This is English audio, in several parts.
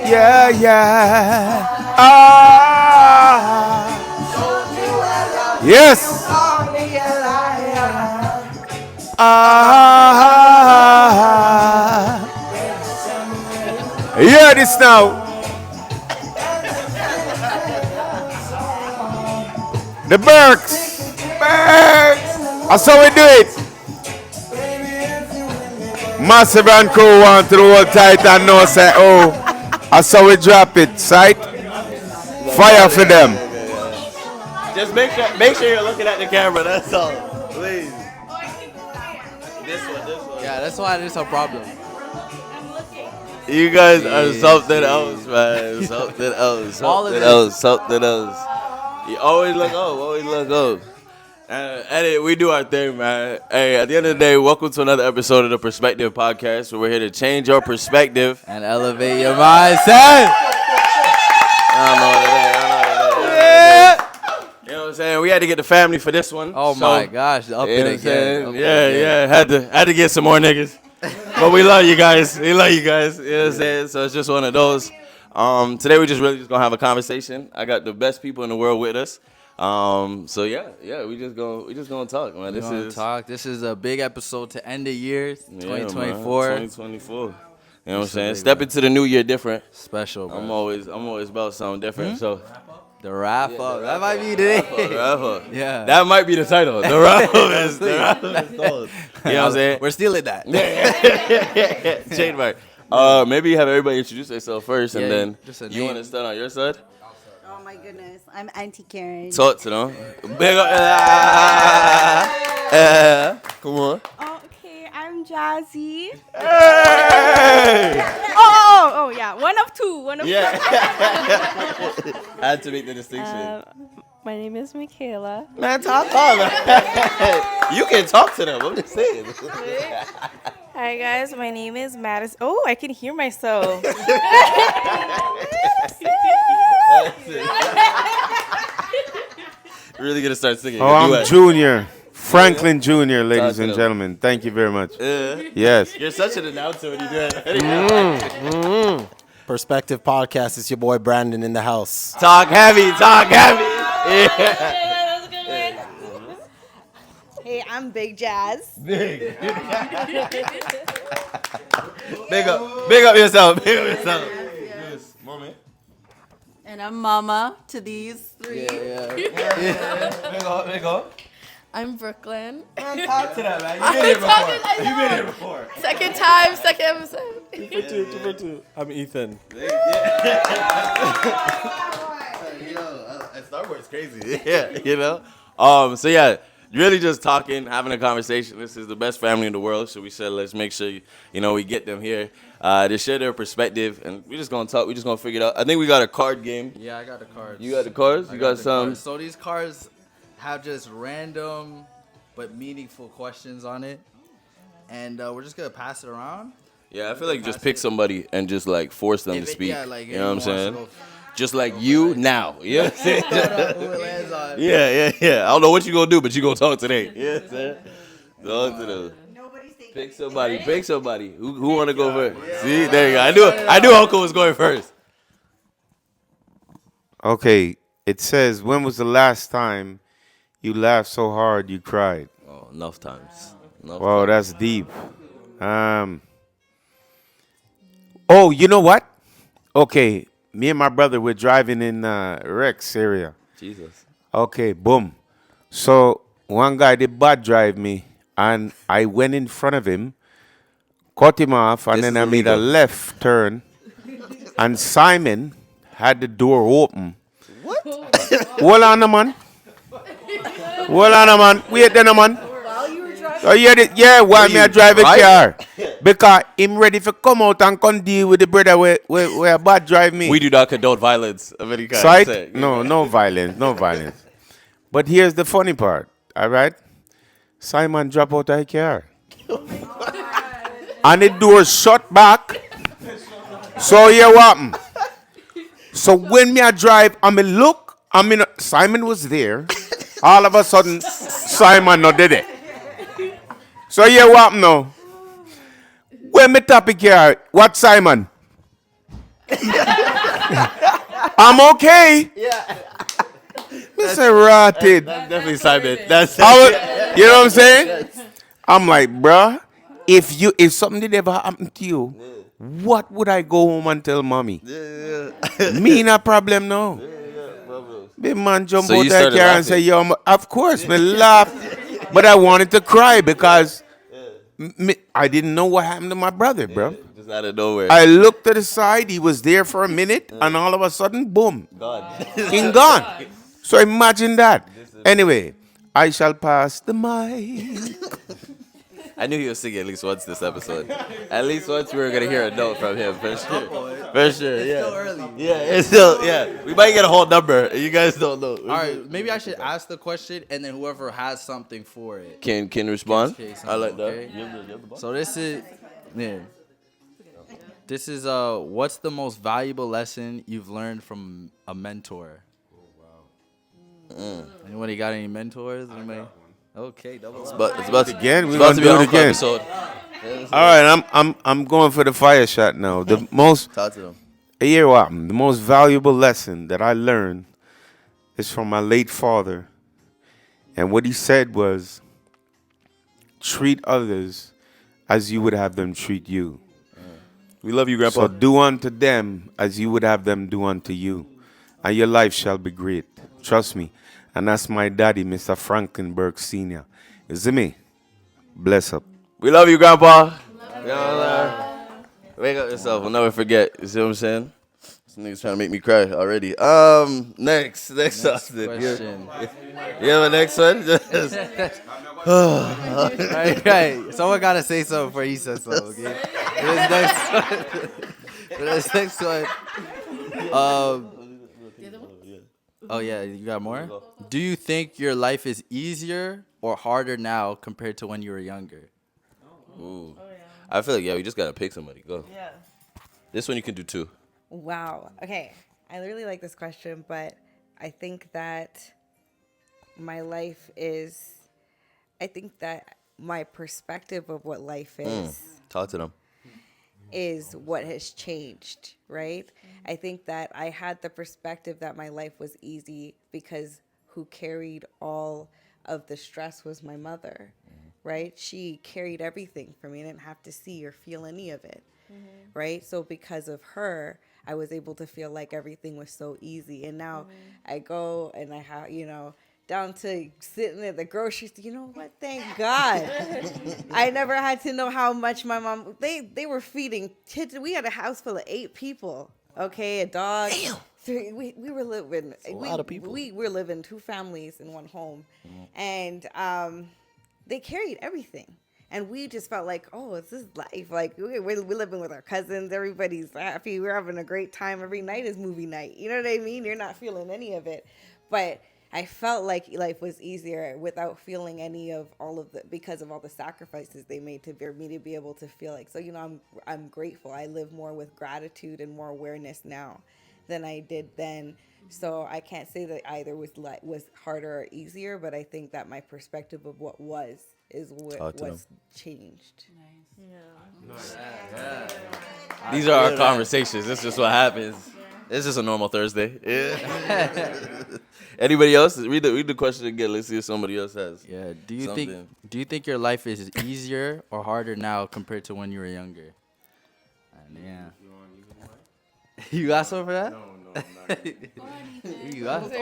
Yeah, yeah. Yes. Hear this now. The Berks. That's how we do it. Massive and crew want to hold tight and know say, oh, that's how we drop it, sight. Fire for them. Just make sure you're looking at the camera, that's all. Please. This one. Yeah, that's why there's a problem. You guys are something else, man. Something else. You always look up. And we do our thing, man. Hey, at the end of the day, welcome to another episode of the Perspective Podcast, where we're here to change your perspective and elevate your mindset. I know that. You know what I'm saying? We had to get the family for this one. Oh my gosh, up it again. Yeah. Had to get some more niggas. But we love you guys. You know what I'm saying? So it's just one of those. Today we just gonna have a conversation. I got the best people in the world with us. So yeah, we just gonna talk, man. This is a big episode to end the year, 2024. 2024. You know what I'm saying? Step into the new year different. Special, bro. I'm always about something different. So the wrap up. That might be today. The wrap up. Yeah. That might be the title. The wrap up is the wrap up is gold. You know what I'm saying? We're stealing that. Trademark. Maybe you have everybody introduce themselves first, and then you want to start on your side? Oh my goodness, I'm Auntie Karen. Talk to them. Big up. Come on. Okay, I'm Jazzy. Hey! Oh, yeah. One of two. Yeah. I had to make the distinction. My name is Michaela. Man, talk, man. You can talk to them. I'm just saying. Hi, guys. My name is Madison. Oh, I can hear myself. Really gonna start singing. Oh, I'm Junior. Franklin Jr., ladies and gentlemen. Thank you very much. Yes. You're such an announcer when you do it. Perspective Podcast. It's your boy Brandon in the house. Talk heavy. Yeah. That was a good one. Hey, I'm Big Jazz. Big up yourself. Yes, moment. And I'm Mama to these three. Yeah. Big up. I'm Brooklyn. Man, talk to that, man. You've been here before. Second time, second episode. 2 for 2. I'm Ethan. Star Wars crazy. Yeah, you know. So yeah, really just talking, having a conversation. This is the best family in the world, so we said let's make sure we get them here to share their perspective, and we're just gonna talk. We're just gonna figure it out. I think we got a card game. Yeah, I got the cards. You got the cards? You got some? Cards. So these cards have just random but meaningful questions on it, and we're just gonna pass it around. Yeah, I feel like just pick somebody and just like force them to speak. Yeah, like, you know what I'm saying? go. Just like you now. You know what I'm saying? Who it lands on. Yeah. I don't know what you gonna do, but you gonna talk today. Yeah, talk to them. Pick somebody. Who wanna go first? Yeah. See, there you go. I knew Uncle was going first. Okay, it says, when was the last time you laughed so hard you cried? Oh, enough times. Wow, that's deep. Oh, you know what? Okay, me and my brother were driving in Rex area. Jesus. Okay, boom. So one guy did bad drive me, and I went in front of him, cut him off, and then I made a left turn, and Simon had the door open. What? Hold on, man. Wait then, man. Oh, yeah, why me I drive a car? Because him ready to come out and come deal with the brother where bad drive me. We do not condone violence of any kind. Right? No violence. But here's the funny part, all right? Simon drop out of the car. And the door shut back. So here what happened? So when me I drive, Simon was there. All of a sudden, Simon not did it. So here what happened now? When me topic here, what Simon? I'm okay. Yeah. Mr. Rotted. That's definitely Simon. That's You know what I'm saying? I'm like, bruh, if something did ever happen to you, what would I go home and tell mommy? Me not problem now. Big man jump So out you that started car and say, laughing? yo, of course, me laugh. But I wanted to cry because I didn't know what happened to my brother, bro. Just out of nowhere. I looked to the side, he was there for a minute, and all of a sudden, boom, God. he gone. So imagine that. Anyway, I shall pass the mic. I knew he was singing at least once this episode. At least once we were gonna hear a note from him for sure. For sure, yeah. Still early. Yeah, it's still We might get a whole number. You guys don't know. All right, maybe I should ask the question, and then whoever has something for it. Can respond. Can say I like something, that. okay? You have the ball. So this is, yeah. This is what's the most valuable lesson you've learned from a mentor? Anybody got any mentors? Anybody? Okay, double. But it's about to Again, It's we about gonna to be do an it encore again. episode. All right, I'm going for the fire shot now. The most Talk to them. Here what happened. The most valuable lesson that I learned is from my late father. And what he said was, treat others as you would have them treat you. We love you, Grandpa. So do unto them as you would have them do unto you. And your life shall be great. Trust me. And that's my daddy, Mr. Frankenberg Sr. You see me? Bless up. We love you, Grandpa. Wake up yourself. We'll never forget. You see what I'm saying? This nigga's trying to make me cry already. Next, Austin. Question. You have a next one? Right. Someone gotta say something before he says something. Okay. For this next one. Oh yeah, you got more? Do you think your life is easier or harder now compared to when you were younger? Ooh. I feel like, we just got to pick somebody. Go. Yeah. This one you can do too. Wow. Okay. I really like this question, but I think that my life is, I think that my perspective of what life Talk to them. is what has changed, right? I think that I had the perspective that my life was easy because who carried all of the stress was my mother, right? She carried everything for me. I didn't have to see or feel any of it, right? So because of her, I was able to feel like everything was so easy. And now I go and I have, down to sitting at the grocery store. You know what? Thank God. I never had to know how much my mom, they were feeding kids. We had a house full of 8 people, okay? A dog. Damn. 3, we were living, a lot of people. We were living 2 families in one home. And they carried everything. And we just felt like, oh, this is life. Like, we're living with our cousins. Everybody's happy. We're having a great time. Every night is movie night. You know what I mean? You're not feeling any of it. But I felt like life was easier without feeling any of all of the, because of all the sacrifices they made for me to be able to feel like, so, I'm grateful. I live more with gratitude and more awareness now than I did then. So I can't say that either was harder or easier, but I think that my perspective of what was is what's changed. These are our conversations. This is just what happens. It's just a normal Thursday. Yeah. Anybody else? Read the question again. Let's see if somebody else has. Yeah. Do you think your life is easier or harder now compared to when you were younger? Yeah. You got something for that? No, not You got it?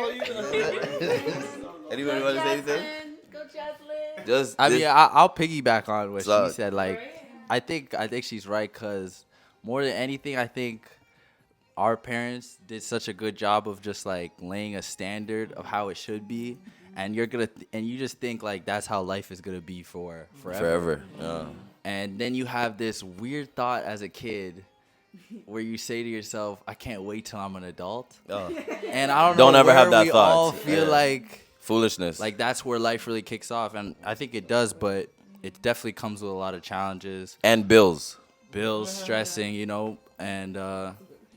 Anybody want to say anything? Go Jocelyn. Just. I'll piggyback on what So- she said. Like, I think she's right because more than anything, I think our parents did such a good job of just like laying a standard of how it should be, and you're gonna and you just think like that's how life is gonna be forever. Forever. Yeah. And then you have this weird thought as a kid where you say to yourself, I can't wait till I'm an adult. Oh. And I don't know Don't ever where have that we thought. all feel Yeah. like Foolishness. that's where life really kicks off. And I think it does, but it definitely comes with a lot of challenges. And bills. Bills, stressing, and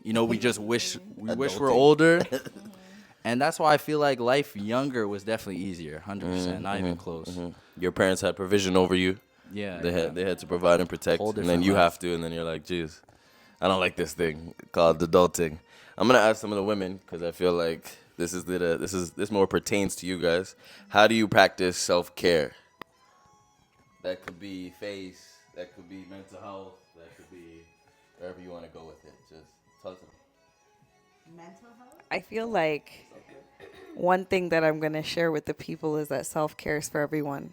we just wish we're Adulting. older. And that's why I feel like life younger was definitely easier, 100%, not even close. Your parents had provision over you. Yeah. They had to provide and protect, Whole and then different you life. have to, and then you're like, geez. I don't like this thing called adulting. I'm gonna ask some of the women because I feel like this more pertains to you guys. How do you practice self-care? That could be face, that could be mental health, that could be wherever you want to go with it. Just talk to me. Mental health? I feel like one thing that I'm going to share with the people is that self-care is for everyone.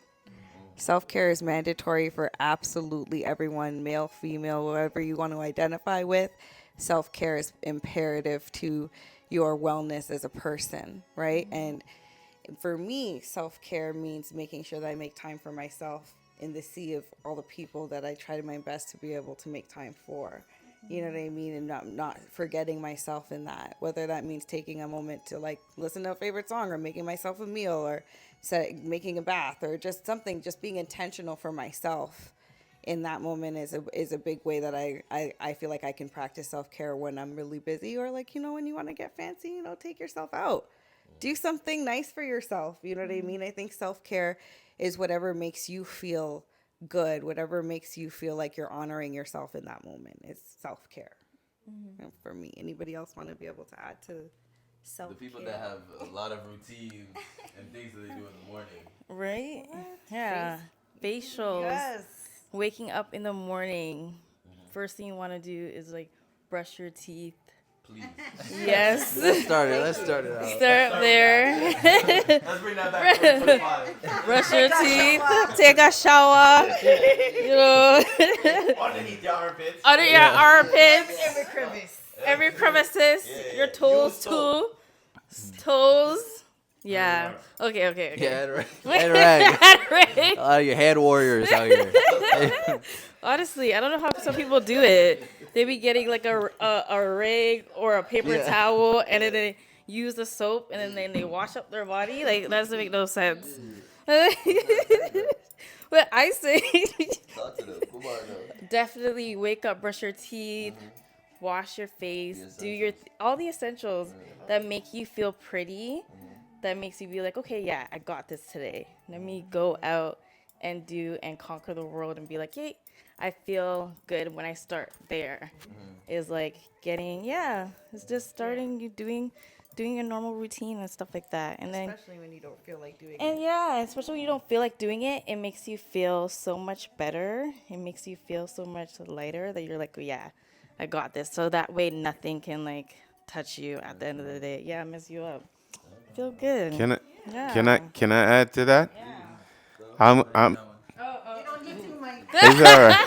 Self-care is mandatory for absolutely everyone, male, female, whatever you want to identify with. Self-care is imperative to your wellness as a person, right? And for me, self-care means making sure that I make time for myself in the sea of all the people that I try my best to be able to make time for. You know what I mean? And not forgetting myself in that. Whether that means taking a moment to like listen to a favorite song or making myself a meal or making a bath or just something, just being intentional for myself in that moment is a big way that I feel like I can practice self-care when I'm really busy or like, when you want to get fancy, take yourself out. Do something nice for yourself. You know what I mean? I think self-care is whatever makes you feel good, whatever makes you feel like you're honoring yourself in that moment is self-care. And for me, anybody else want to be able to add to self-care? The people that have a lot of routines and things that they do in the morning. Right? Yeah. Facials. Yes. Waking up in the morning. First thing you want to do is like brush your teeth. Please. Yes. Let's start it out. Start there. Let's bring that back to 25. Brush your teeth. Take a shower. Underneath your armpits. Under your armpits. Every crevice. Every crevices. Your toes too. Toes. Yeah. Okay. Yeah, head rag. Head rag. Your head warriors out here. Honestly, I don't know how some people do it. They be getting like a rag or a paper towel, and then they use the soap, and then they wash up their body. Like, that doesn't make no sense. But I say, definitely wake up, brush your teeth, wash your face, do all the essentials that make you feel pretty. That makes you be like, okay, yeah, I got this today. Let me go out and do and conquer the world and be like, yay. I feel good when I start there. Is like it's just starting you doing a normal routine and stuff like that. And then Especially when you don't feel like doing it. and yeah, especially when you don't feel like doing it, it makes you feel so much better. It makes you feel so much lighter that you're like, oh, yeah, I got this. So that way nothing can like touch you at the end of the day. Yeah, mess you up. Feel good. Can I add to that? I'm You don't need to, Mike. It's all right.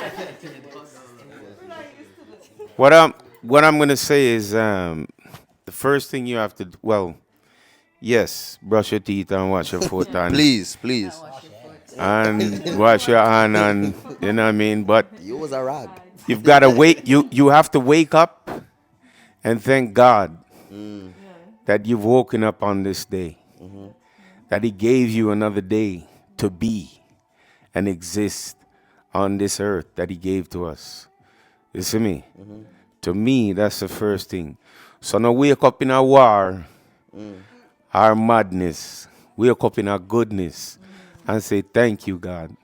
What I'm gonna say is the first thing you have to yes, brush your teeth and wash your foot and Please. and wash your hand and you know what I mean. But You was a rag. you've got to wait. You have to wake up and thank God that you've woken up on this day. That He gave you another day to be and exist on this earth that He gave to us. You see me? To me, that's the first thing. So now wake up in our war, our madness, wake up in our goodness, and say thank you, God,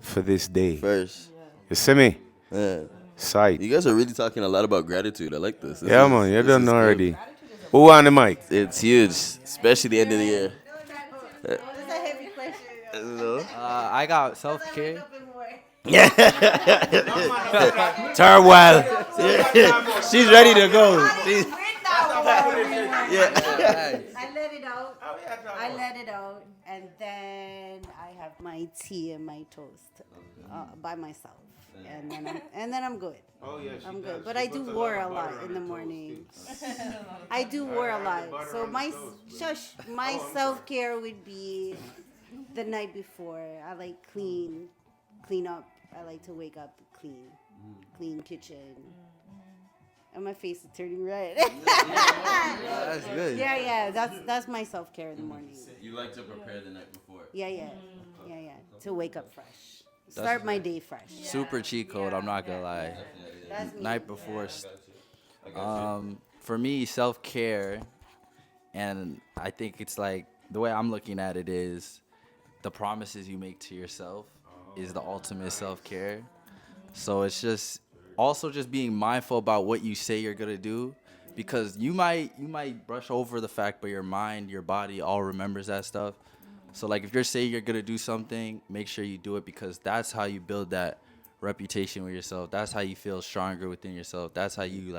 for this day. First. You see me? Yeah. Sight. You guys are really talking a lot about gratitude. I like this. Yeah, man, you done already. Who on the mic? It's huge, especially the end of the year. That's a heavy question. I got self-care. Tarwell. She's ready to go. I let it out, and then I have my tea and my toast by myself, and then I'm good. I'm good, but I do war a lot in the morning. I do war a lot, so my self-care would be the night before. I like clean up. I like to wake up clean kitchen. And my face is turning red. That's good. Yeah. That's my self-care in the morning. You like to prepare the night before. Yeah. To wake up fresh. Start my day fresh. Super cheat code. I'm not gonna lie. That's me. Night before. For me, self-care, and I think it's like the way I'm looking at it is the promises you make to yourself is the ultimate self-care. So it's just also just being mindful about what you say you're gonna do, because you might brush over the fact, but your mind, your body all remembers that stuff. So like if you're saying you're gonna do something, make sure you do it, because that's how you build that reputation with yourself. That's how you feel stronger within yourself. That's how you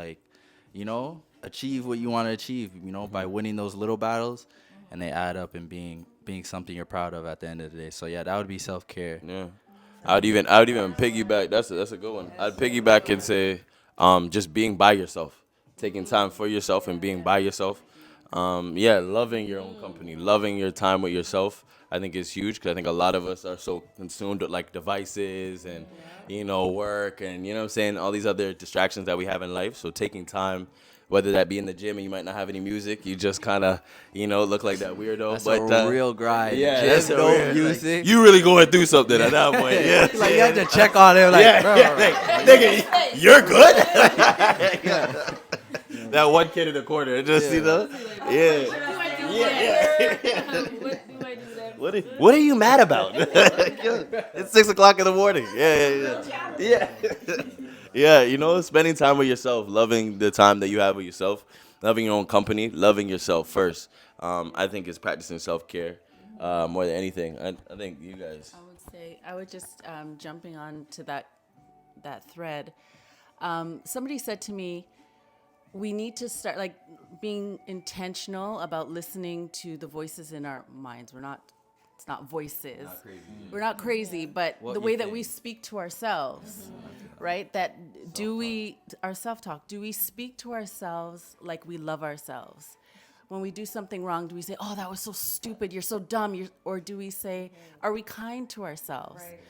achieve what you want to achieve, by winning those little battles, and they add up and being something you're proud of at the end of the day. So yeah, that would be self-care. Yeah. I would even piggyback. That's a good one. I'd piggyback and say, just being by yourself, taking time for yourself and being by yourself. Loving your own company, loving your time with yourself, I think is huge, because I think a lot of us are so consumed with like devices and, work and, what I'm saying, all these other distractions that we have in life. So taking time, whether that be in the gym and you might not have any music, you just kind of, look like that weirdo. That's a real grind. Yeah, Just that's no weird. music. Like, you really going through something at that point. Yeah. Like you have to check on him. Like, bro. Nigga, you're good? That one kid in the corner, just, Yeah. What are you mad about? It's 6 o'clock in the morning. Yeah. Yeah, spending time with yourself, loving the time that you have with yourself, loving your own company, loving yourself first. I think is practicing self-care more than anything. I think you guys. I would just jumping on to that thread. Somebody said to me, we need to start like being intentional about listening to the voices in our minds. It's not voices. We're not crazy, but the way that we speak to ourselves, right? Our self-talk, do we speak to ourselves like we love ourselves? When we do something wrong, do we say, oh, that was so stupid, you're so dumb? Or do we say, are we kind to ourselves? Right.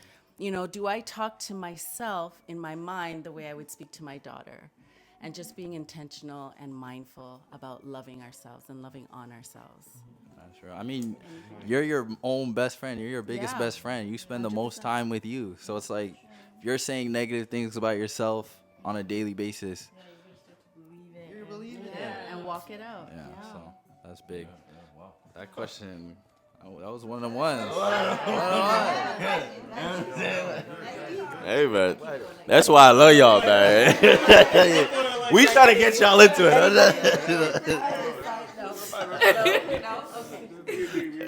Do I talk to myself in my mind the way I would speak to my daughter? And just being intentional and mindful about loving ourselves and loving on ourselves. That's right. I mean, you're your own best friend. You're your biggest best friend. You spend the most time with you. So it's like, if you're saying negative things about yourself on a daily basis, you believe it. And walk it out. Yeah, so that's big. That question, that was one of the ones. Hey, man. That's why I love y'all, man. We try to get y'all into it.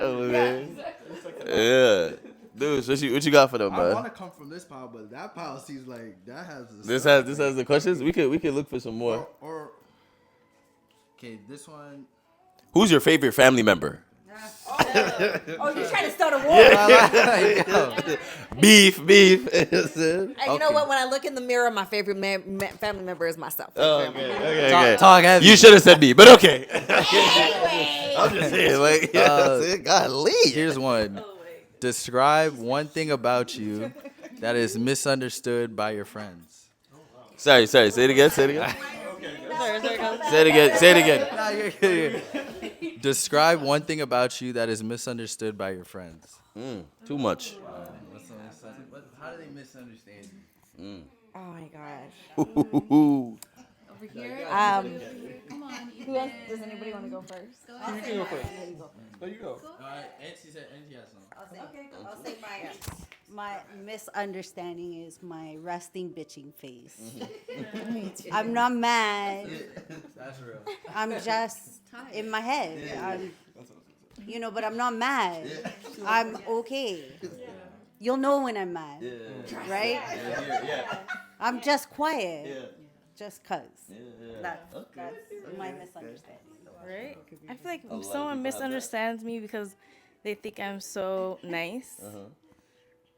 Oh, man. Yeah. Dude, what you got for them, man? I want to come from this pile, but that pile seems like that has the This has the questions? We could look for some more. Okay, this one. Who's your favorite family member? Oh, you're trying to start a war. Beef. And you know what? When I look in the mirror, my favorite family member is myself. Okay. Talk heavy. You should have said me, but okay. I'm just saying, like, golly. Here's one. Describe one thing about you that is misunderstood by your friends. Sorry. Say it again. Say it again. No, you're good. Describe one thing about you that is misunderstood by your friends. Too much. How do they misunderstand you? Oh my gosh. Over here. Come on. Who else? Does anybody want to go first? You can go first. There you go. Nancy said Nancy has some. I'll say my misunderstanding is my resting bitching face. I'm not mad. That's real. I'm just in my head. But I'm not mad. I'm okay. You'll know when I'm mad, right? I'm just quiet, just cause. That's my misunderstanding. Right? I feel like someone misunderstands me because they think I'm so nice.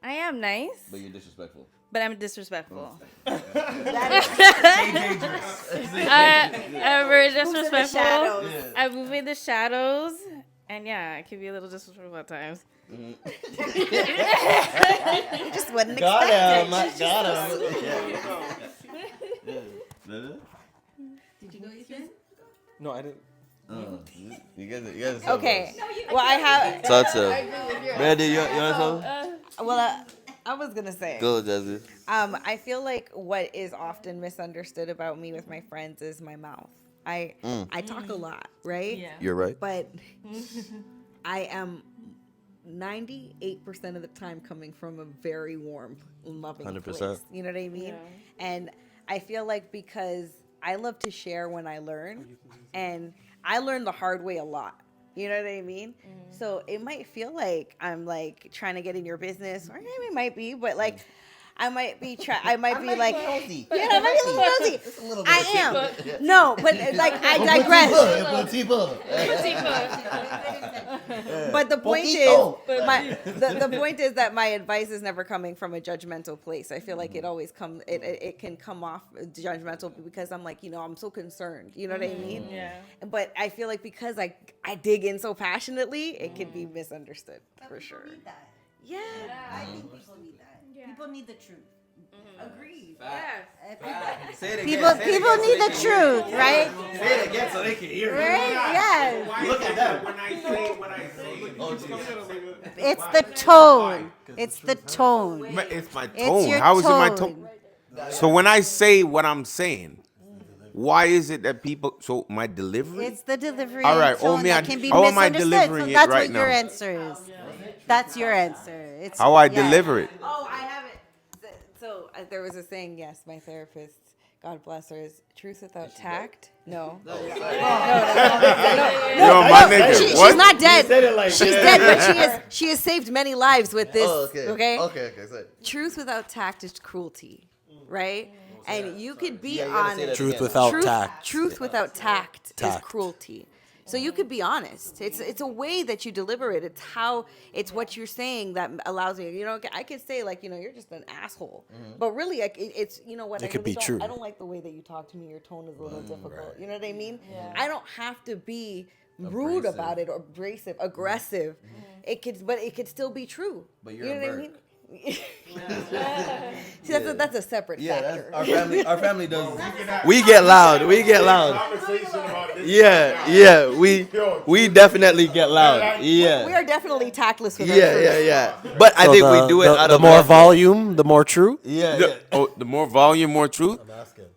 I am nice. But you're disrespectful. But I'm disrespectful. Dangerous. I'm very disrespectful. shadows. I move in the shadows. And yeah, I can be a little disrespectful at times. Just wasn't expecting. Got him. Did you go, Ethan? No, I didn't. You guys. Okay. Well, I have. Talk to him. Brandy, you want something? Well, I was gonna say. Go, Jazzy. I feel like what is often misunderstood about me with my friends is my mouth. I talk a lot, right? Yeah. You're right. But I am 98% of the time coming from a very warm, loving 100%. place. You know what I mean? Yeah. And I feel like because I love to share when I learn, and I learn the hard way a lot. You know what I mean? So it might feel like I'm like trying to get in your business, or maybe it might be, but like I might be like, yeah, I might be a little nosy. I am. No, but like I digress. But the point the point is that my advice is never coming from a judgmental place. I feel like it always it can come off judgmental because I'm like, I'm so concerned. You know what I mean? Yeah. But I feel like because I dig in so passionately, it could be misunderstood for sure. Need that. Yeah. I think people need that. People need the truth. Agreed. Yes. Say it People need the truth, right? Say it again so they can hear you. Right? Yes. Look at them. When I say what I say, It's the tone. It's the tone. it's my It's tone. your How is it my tone. tone? So when I say what I'm saying, why is it that people? So my delivery. It's the delivery All right, and tone me, that can be how am I misunderstood. delivering So it that's right what your now? answer is. That's your answer. It's How I yeah. deliver it. Oh, I have it. So there was a saying, yes, my therapist, God bless her, is truth without tact. No. Yo, my nigga. She's what? not dead. said it like She's that. dead, but she has saved many lives with this. Okay. Okay. So, Truth without tact is cruelty, right? And you could be you gotta say honest. that truth without Truth, tact. truth without tact is Tact. cruelty. So you could be honest. It's a way that you deliver it. It's what you're saying that allows me. I could say like, you're just an asshole. But really, like, it's what It could be true. I don't like the way that you talk to me. Your tone is a little difficult. You know what I mean? I don't have to be rude about it or abrasive, aggressive. It could still be true. But you're you know a what I Burke. mean? See, that's a separate factor. Our family does. We get loud. Yeah. We definitely get loud. We Yeah. are definitely tactless with our truth. Yeah. But I think we do it out the of more love. volume, the more true. Yeah. Oh, the more volume, more truth?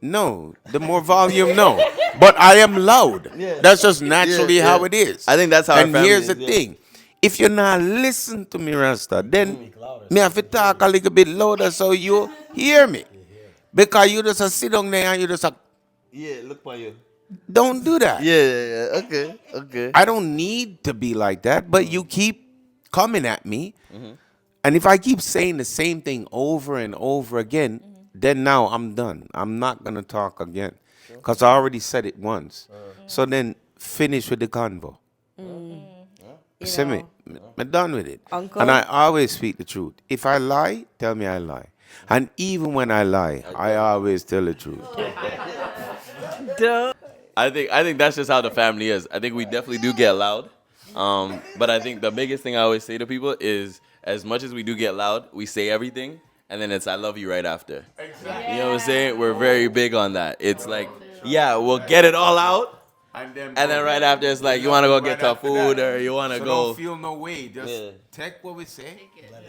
No. The more volume, no. But I am loud. That's just naturally Yeah. how it is. I think that's how our And family here's is, the yeah. thing. If you're not listening to me, Rasta, then me have to talk a little bit louder so you hear me. Because you just sit down there and you just Yeah. Look for you. don't do that. Yeah. Okay. I don't need to be like that, but you keep coming at me. And if I keep saying the same thing over and over again, then now I'm done. I'm not going to talk again because I already said it once. So then finish with the convo. See me? I'm done with it. Uncle? And I always speak the truth. If I lie, tell me I lie. And even when I lie, I always tell the truth. I think that's just how the family is. I think we definitely do get loud. But I think the biggest thing I always say to people is, as much as we do get loud, we say everything, and then it's "I love you" right after. Exactly. You know what I'm saying? We're very big on that. It's like, yeah, we'll get it all out, and then right after it's like, you want to go get the food, or you want to So go. don't feel no way. Just take what we say.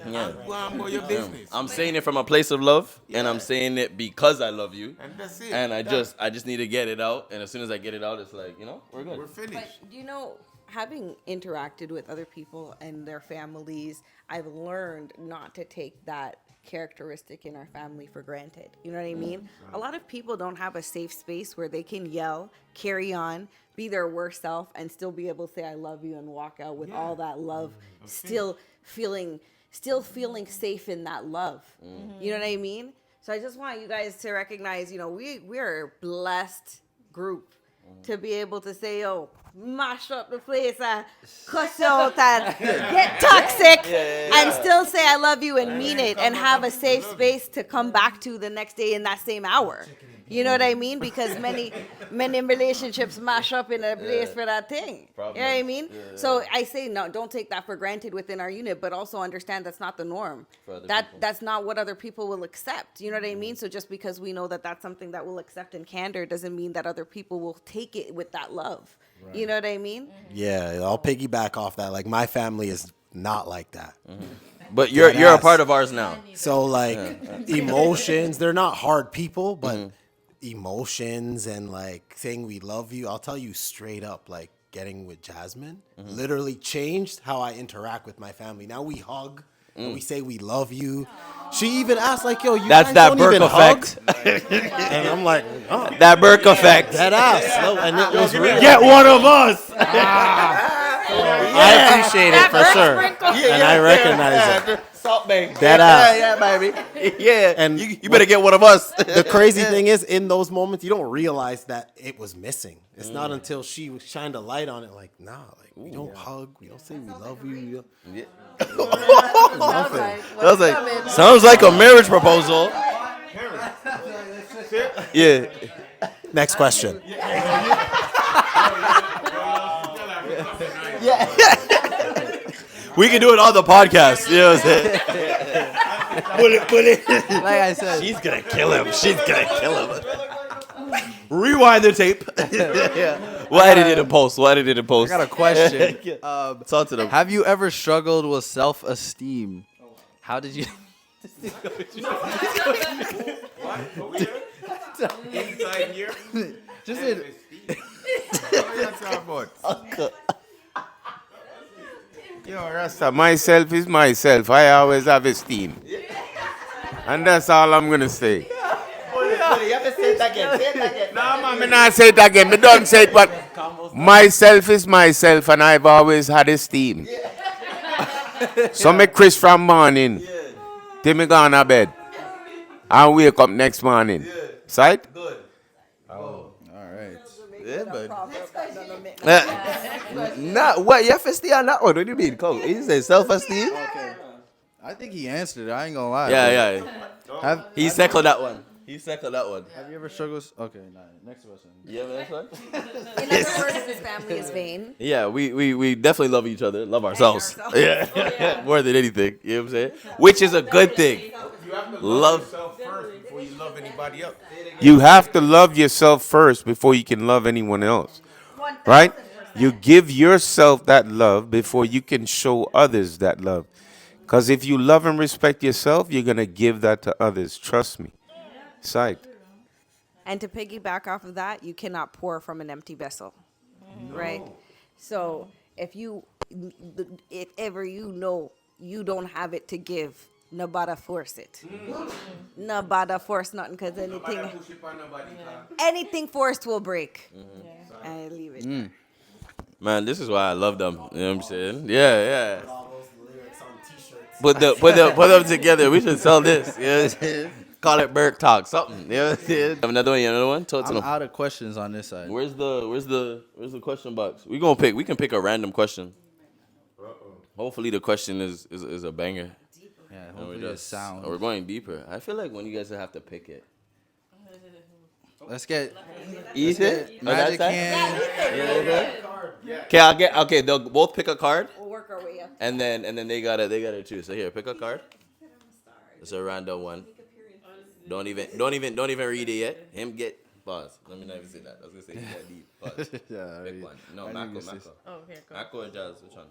And go on about your business. I'm saying it from a place of love, and I'm saying it because I love you, And that's it. and I just need to get it out, and as soon as I get it out, it's like, we're good. We're finished. But having interacted with other people and their families, I've learned not to take that characteristic in our family for granted. You know what I mean? A lot of people don't have a safe space where they can yell, carry on, be their worst self, and still be able to say "I love you" and walk out with all that love, still feeling safe in that love. You know what I mean? So I just want you guys to recognize, we're a blessed group to be able to say, mash up the place and cuss out and get toxic and still say I love you and mean it and have a safe space to come back to the next day in that same hour. You know what I mean? Because many relationships mash up in a place for that thing. You know what I mean? So I say, no, don't take that for granted within our unit, but also understand that's not the norm. That's not what other people will accept. You know what I mean? So just because we know that that's something that we'll accept in candor doesn't mean that other people will take it with that love. Right. You know what I mean? Yeah, I'll piggyback off that. Like, my family is not like that. But you're a part of ours now. So, like, emotions, they're not hard people, but emotions and, like, saying we love you, I'll tell you straight up, like, getting with Jasmine literally changed how I interact with my family. Now we hug. and we say we love you. She even asked like, "Yo, you That's guys that don't Burke even effect. hug?" And I'm like, "Oh, That Burke effect. that ass." No, and it was real. Get one of us. I appreciate it for sure, and I recognize it. Salt Bay. That ass. Yeah, baby. Yeah. And you better get one of us. The crazy thing is, in those moments, you don't realize that it was missing. It's not until she shined a light on it, like, nah, like we don't hug, we don't say we love you. Yeah. Nothing. I was like, sounds like a marriage proposal. Yeah. Next question. We can do it on the podcast. You know what I'm saying? Put it. Like I said, She's gonna kill him. She's gonna kill him. Rewind the tape. We'll edit it in post. I got a question. Talk to them. Have you ever struggled with self-esteem? How did you? Just in. Yo, Rasta, myself is myself. I always have esteem. And that's all I'm going to say. You have to say it again. Say it again. No, man, me not say it again. Me don't say it, but myself is myself, and I've always had esteem. So me Chris from morning, till me go to bed, and wake up next morning. Sight? Good. All right. Yeah, but. Nah, what? You have to stay on that one. What do you mean? Come. You say self-esteem? Okay. I think he answered it. I ain't gonna lie. Yeah. Have He seconded that one. He seconded that one. you ever struggled? Okay, nah, next question. Yeah, next one. In other words, his family is vain. Yeah, we definitely love each other, love ourselves. Yeah. More than anything. You know what I'm saying? Which is a good thing. Love. yourself first before you love anybody else. You have to love yourself first before you can love anyone else. Right? You give yourself that love before you can show others that love. Because if you love and respect yourself, you're going to give that to others. Trust me. Sight. And to piggyback off of that, you cannot pour from an empty vessel, right? So if ever you know you don't have it to give, nobody force it. Nobody force nothing, because anything forced will break. I leave it. Man, this is why I love them. You know what I'm saying? Yeah. Put them together. We should sell this. You know what I'm saying? Call it Burke Talk. Something. You know what I'm saying? Have another one? Talk to I'm them. out of questions on this side. Where's the question box? We can pick a random question. Hopefully the question is a banger. Yeah, hopefully it's sound. We're going deeper. I feel like when you guys have to pick it. Let's get Ethan? Magic Hand. Okay, they'll both pick a card. We'll work our way up. And then they gotta choose. So here, pick a card. It's a random one. Don't even read it yet. Him get pause. Let me not even say that. I was gonna say he got deep. Pause. Pick one. No, Mako. Oh, here, go. Mako and Jazz, which one?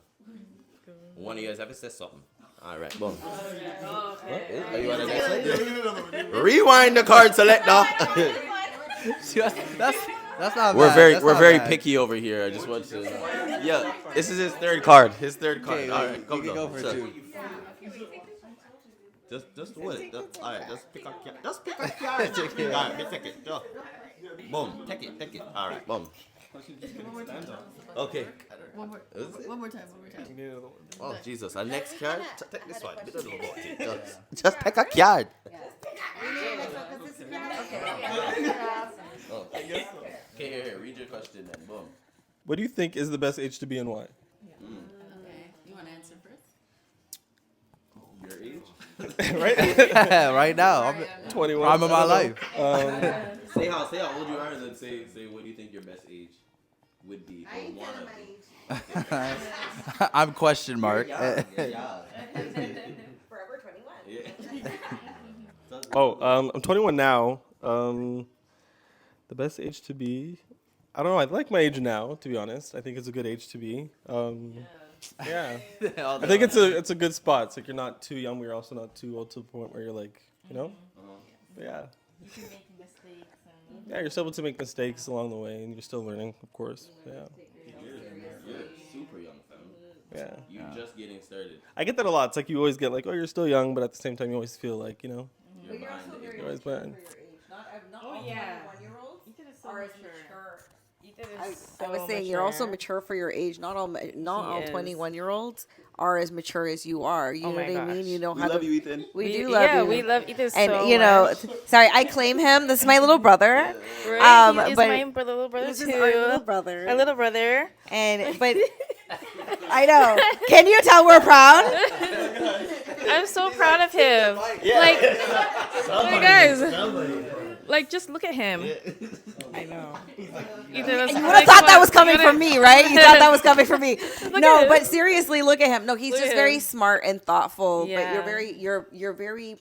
One of you guys have to say something. Alright, boom. Okay. Are you on the next slide? Rewind the card selector. That's not We're bad. very That's we're not very bad. picky over here. I just want to. Yeah, this is his third card. Okay, All right, you can go for So, two. Just do it. All right, just pick a card. Just pick a card. All right, take it. Go. Boom. Take it. All right, boom. Okay. One more time. Oh Jesus! Our next card. Take this one. We don't know about it. Just pick a card. Okay, here. Read your question then. Boom. What do you think is the best age to be and why? Okay. You want to answer first? Your age? Right now, I'm 21. prime of my life. Say how old you are, and then say what do you think your best age would be or wanna be. I'm question mark. Forever Oh, I'm 21 now. The best age to be, I don't know. I like my age now, to be honest. I think it's a good age to be. Yeah. I think it's a good spot. It's like you're not too young, but you're also not too old to the point where you're like, you know? But yeah. You can make mistakes. Yeah, you're still able to make mistakes along the way, and you're still learning, of course. Yeah. You're super young, fam. Yeah. You just getting started. I get that a lot. It's like you always get like, oh, you're still young, but at the same time, you always feel like, You're always behind. Not Oh, all yeah. 21-year-olds Ethan is so are as mature. mature. Ethan I is was so saying you're also mature. mature for your age. Not all He is. 21-year-olds are as mature as you are. You Oh know my what I mean? gosh. You know We how love to. you, Ethan. We do love you. we love Ethan And so you know, much. sorry, I claim him. This is my little brother. Right? He is but my little brother this too. is our little brother. Our little brother. And but I know. Can you tell we're proud? I'm so proud of him. Like, hey guys, like just look at him. I know. You would have thought that was coming from me, right? You thought that was coming from me. No, but seriously, look at him. No, he's Look just at very him. smart and thoughtful. But Yeah. you're very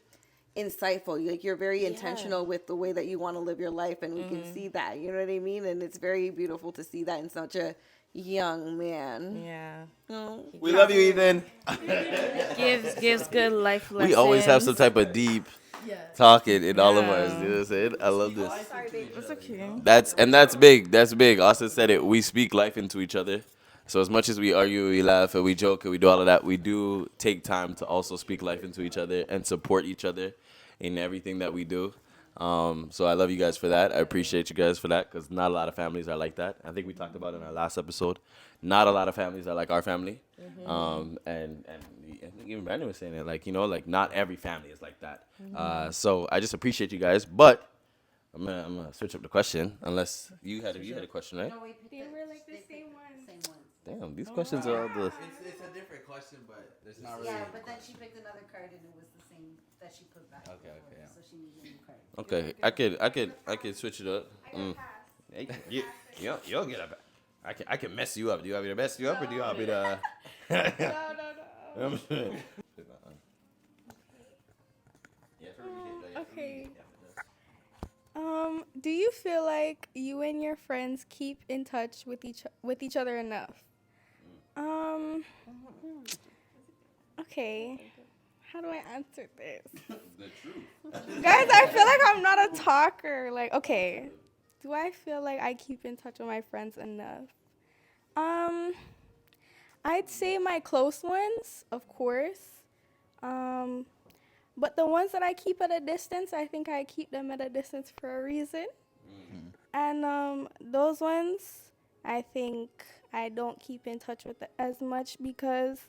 insightful. Like you're very intentional with the way that you want to live your life, and we can see that. You know what I mean? And it's very beautiful to see that in such a young man. Yeah. No. We love you, Ethan. Gives good life lessons. We always have some type of deep talking in all of ours. You know what I'm saying? I love this. It's okay. That's big. That's big. Austin said it. We speak life into each other. So as much as we argue, we laugh, and we joke, and we do all of that, we do take time to also speak life into each other and support each other in everything that we do. So I love you guys for that. I appreciate you guys for that because not a lot of families are like that. I think we talked about it in our last episode. Not a lot of families are like our family. And I think even Brandon was saying it, like, you know, like not every family is like that. So I just appreciate you guys. But I'm gonna switch up the question unless you had a question, right? They were like the same ones. Damn, these questions are all the. It's a different question, but there's not really. Yeah, but then she picked another card and it was the same that she put back. Okay, yeah. So she needed a new card. Okay, I could switch it up. Hey, you'll get up. I can mess you up. Do you want me to mess you up, or do you want me to? No. Okay. Do you feel like you and your friends keep in touch with each other enough? Okay. How do I answer this? Guys, I feel like I'm not a talker. Like, okay. Do I feel like I keep in touch with my friends enough? I'd say my close ones, of course. But the ones that I keep at a distance, I think I keep them at a distance for a reason. And those ones, I think I don't keep in touch with as much because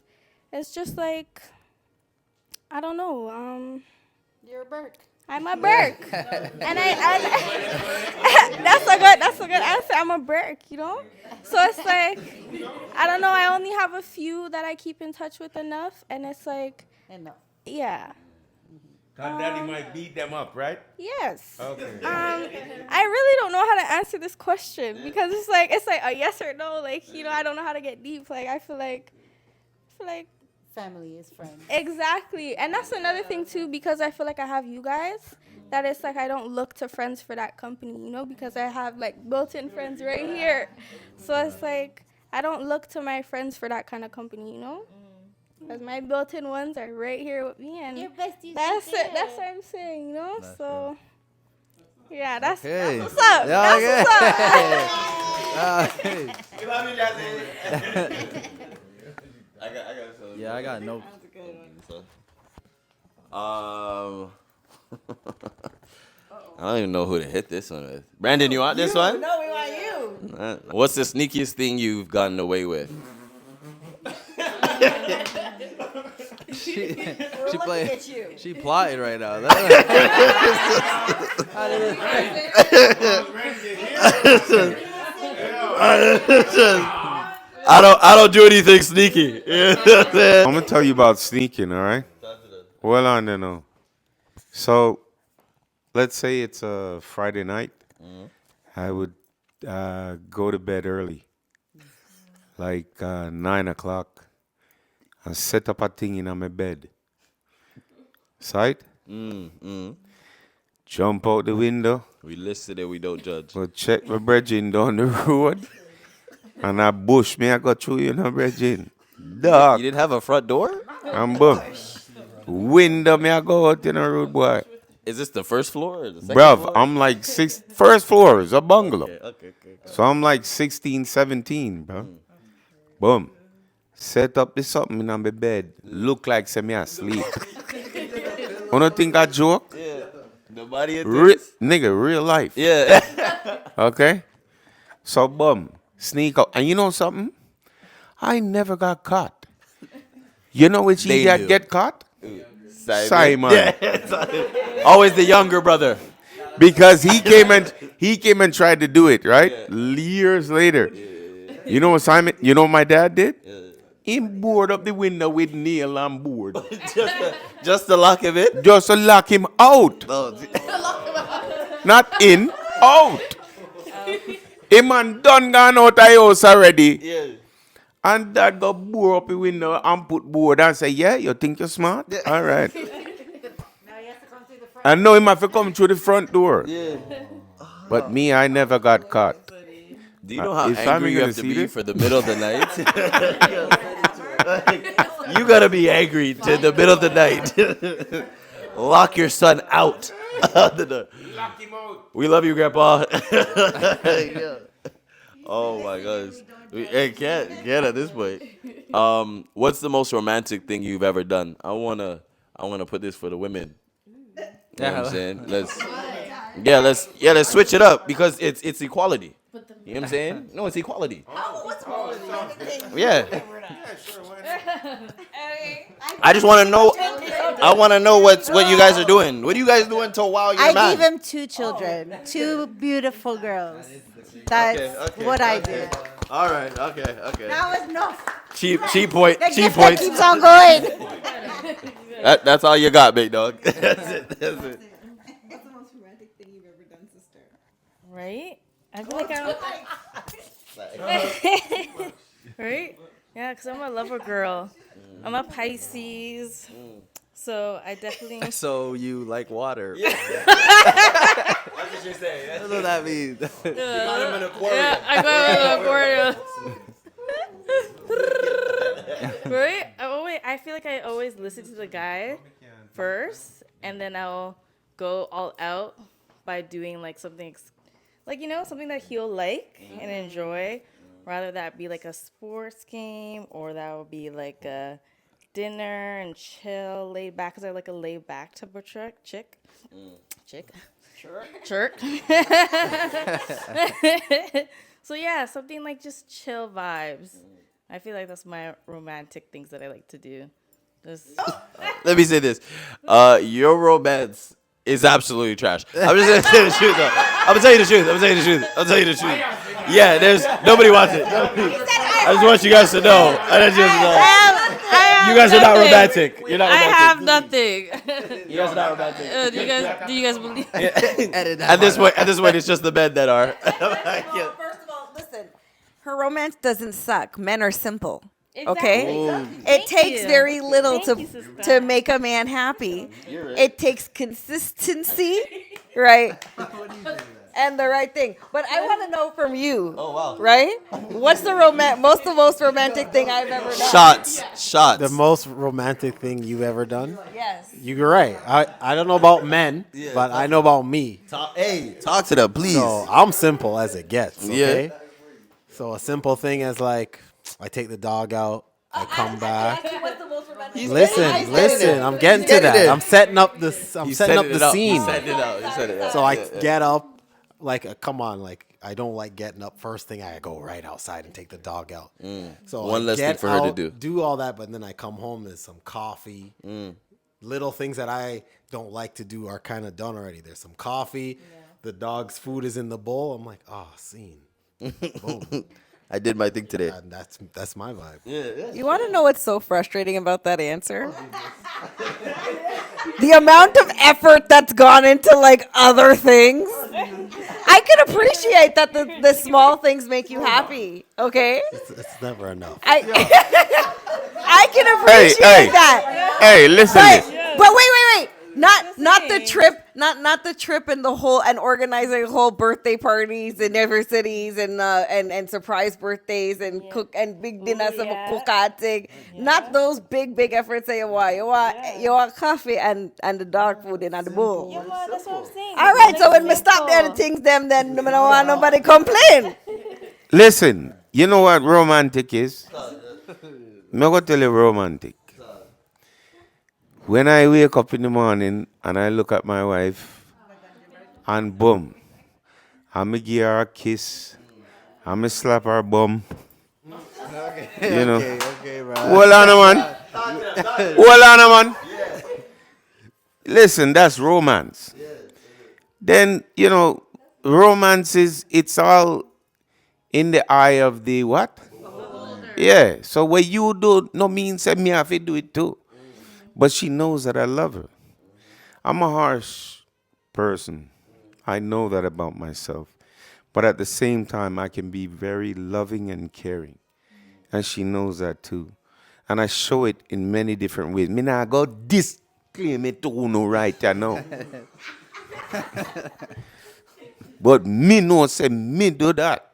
it's just like, I don't know. You're a Burke. I'm a Burke. And that's a good answer. I'm a Burke, you know? So it's like, I don't know. I only have a few that I keep in touch with enough. And it's like, Enough. yeah. Daddy might beat them up, right? Yes. Okay. I really don't know how to answer this question because it's like a yes or no. Like, you know, I don't know how to get deep. Like, I feel like Family is friends. exactly. And that's another thing too, because I feel like I have you guys, that it's like I don't look to friends for that company, you know, because I have like built-in friends right here. So it's like I don't look to my friends for that kind of company, you know? Because my built-in ones are right here with me, and Your besties that's right it. That's what I'm saying, you know. That's So, yeah, that's Okay. what's up. Yeah, That's okay. what's up. We love you, Jazzy. I got some. Yeah, I got no. I don't even know who to hit this one with. Brandon, you want this one? No, we want you. What's the sneakiest thing you've gotten away with? She Looking played. at you. She plotted right now. I don't do anything sneaky. I'm gonna tell you about sneaking, all right? Well on then now. So let's say it's a Friday night. I would go to bed early. Like 9 o'clock. And set up a thing in my bed. Sight? Jump out the window. We listed it. We don't judge. Go check my brethren down the road. And I bush me, I go through you know, brethren. Dog. You didn't have a front door? And boom. Window me, I go out in the road, boy. Is this the first floor or the second Bruv, floor? I'm like first floor is a bungalow. Okay. So I'm like 16, 17, bro. Boom. set up the something in my bed. Look like me asleep. You don't think I joke? Yeah. The body of things. Nigga, real life. Yeah. Okay? So, sneak out. And you know something? I never got caught. You know which They idiot knew. get caught? Simon. Yeah. Always the younger brother. Because he came and tried to do it, right? Years later. You know what Simon? You know what my dad did? He boarded up the window with nail and board. Just to lock him in? Just to lock him out. Not in, out. Him man done gone out of the house already. Yeah. And dad go bore up the window and put board and say, yeah, you think you're smart? Yeah. All right. And now him have to come through the front door. Yeah. But me, I never got caught. Do you know how Is angry Simon you gonna have to see be this? for the middle of the night? You gotta be angry to the middle of the night. Lock your son out. Lock him out. We love you, Grandpa. Yeah. Oh my gosh. Hey, can't at this point. What's the most romantic thing you've ever done? I wanna put this for the women. You know what I'm saying? Let's switch it up because it's equality. You know what I'm saying? No, it's equality. Yeah. I just want to know. I want to know what you guys are doing. What are you guys doing to wow your I man? gave him 2 children, 2 beautiful girls. That's Okay, what I okay. did. All right. Okay. That was enough. Cheap point. The Cheap gift that points. keeps on going. That's all you got, big dog. That's it. What's the most romantic thing you've ever done, sister? Right? I feel like I'm. Right? Yeah, because I'm a lover girl. I'm a Pisces. So I definitely. So you like water. That's what you're saying. What does that mean? Got him in Aquarius. Yeah, I got him in Aquarius. Right? I feel like I always listen to the guy first, and then I'll go all out by doing like something, something that he'll like and enjoy, rather that be like a sports game or that would be like a dinner and chill, laid back, because I like a laid back type of chick. So yeah, something like just chill vibes. I feel like that's my romantic things that I like to do. Just Let me say this. Your romance is absolutely trash. I'm just gonna tell you the truth though. I'm gonna tell you the truth. Yeah, there's nobody wants it. I just want you guys to know. You guys are not romantic. You're not romantic. I have nothing. You guys are not romantic. Do you guys believe? At this point, it's just the men that are. First of all, listen. Her romance doesn't suck. Men are simple. Okay? It takes very little to make a man happy. It takes consistency, right? And the right thing. But I want to know from you. Oh wow. Right? What's the most romantic thing I've ever done? Shots. The most romantic thing you've ever done? Yes. You're right. I don't know about men, but I know about me. Talk to them, please. So I'm simple as it gets. Okay? Yeah. So a simple thing is like I take the dog out, I come back. What's the most romantic Listen. I'm getting to that. I'm setting up the scene. You set it out. You set it out. So I get up, come on, I don't like getting up first thing. I go right outside and take the dog out. So One I less thing get for her to out, do. Do all that, but then I come home. There's some coffee. Little things that I don't like to do are kind of done already. There's some coffee. Yeah. The dog's food is in the bowl. I'm like, scene. Boom. I did my thing today. And that's my vibe. Yeah. You want to know what's so frustrating about that answer? The amount of effort that's gone into other things. I can appreciate that the small things make you happy. Okay, It's never enough. I can appreciate that. Hey, listen. But wait. Not the trip, not the trip and the whole and organizing whole birthday parties in every cities and surprise birthdays and cook and big dinners of cooking. Not those big efforts that you want coffee and the dog food in the bowl. Yeah, that's what I'm saying. All right, so when we stop there the things then I don't want nobody complain. Listen, you know what romantic is? I'm going to tell you romantic. When I wake up in the morning and I look at my wife and boom, I'm going to give her a kiss. I'm going to slap her bum. You know. Okay, bro. Hold on, man. Hold on, man. Listen, that's romance. Then, romance it's all in the eye of the what? Yeah. So what you do no means that me have to do it too. But she knows that I love her. I'm a harsh person. I know that about myself. But at the same time, I can be very loving and caring. And she knows that too. And I show it in many different ways. Me nah go disclaim it to no right, you know. But me know say me do that.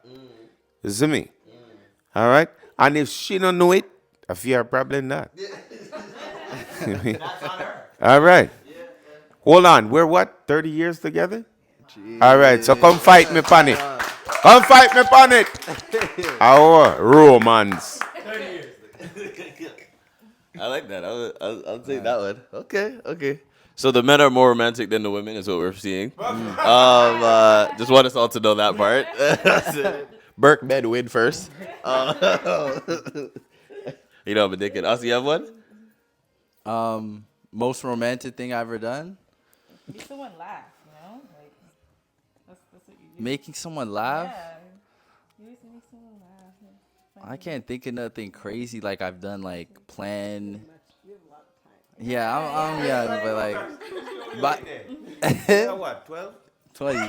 You see me? All right? And if she don't know it, I fear a problem that. All right. Hold on. We're what? 30 years together? Jeez. All right. So come fight me on it. Come fight me on it. Our romance. 30 years. I like that. I'll take that one. Okay. So the men are more romantic than the women is what we're seeing. Just want us all to know that part. Burke men win first. You know, I'm thinking. Also, you have one? Most romantic thing I've ever done? Make someone laugh, Like, that's what you do. Making someone laugh? Yeah. You always make someone laugh. I can't think of nothing crazy like I've done, like plan. Yeah, but What, 12? 20.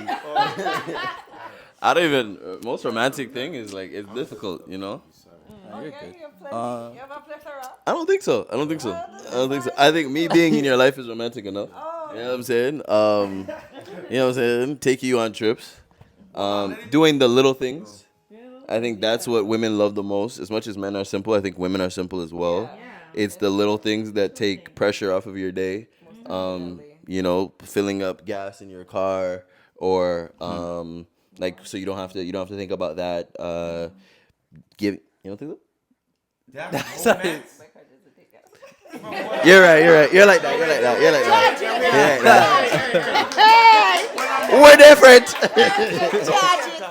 I don't even. Most romantic thing is like it's difficult, You're good. I don't think so. I think me being in your life is romantic enough. You know what I'm saying? Taking you on trips, doing the little things. I think that's what women love the most. As much as men are simple, I think women are simple as well. It's the little things that take pressure off of your day. Filling up gas in your car, or so you don't have to think about that. You don't think so? That's romance. You're right. You're like that. We're different.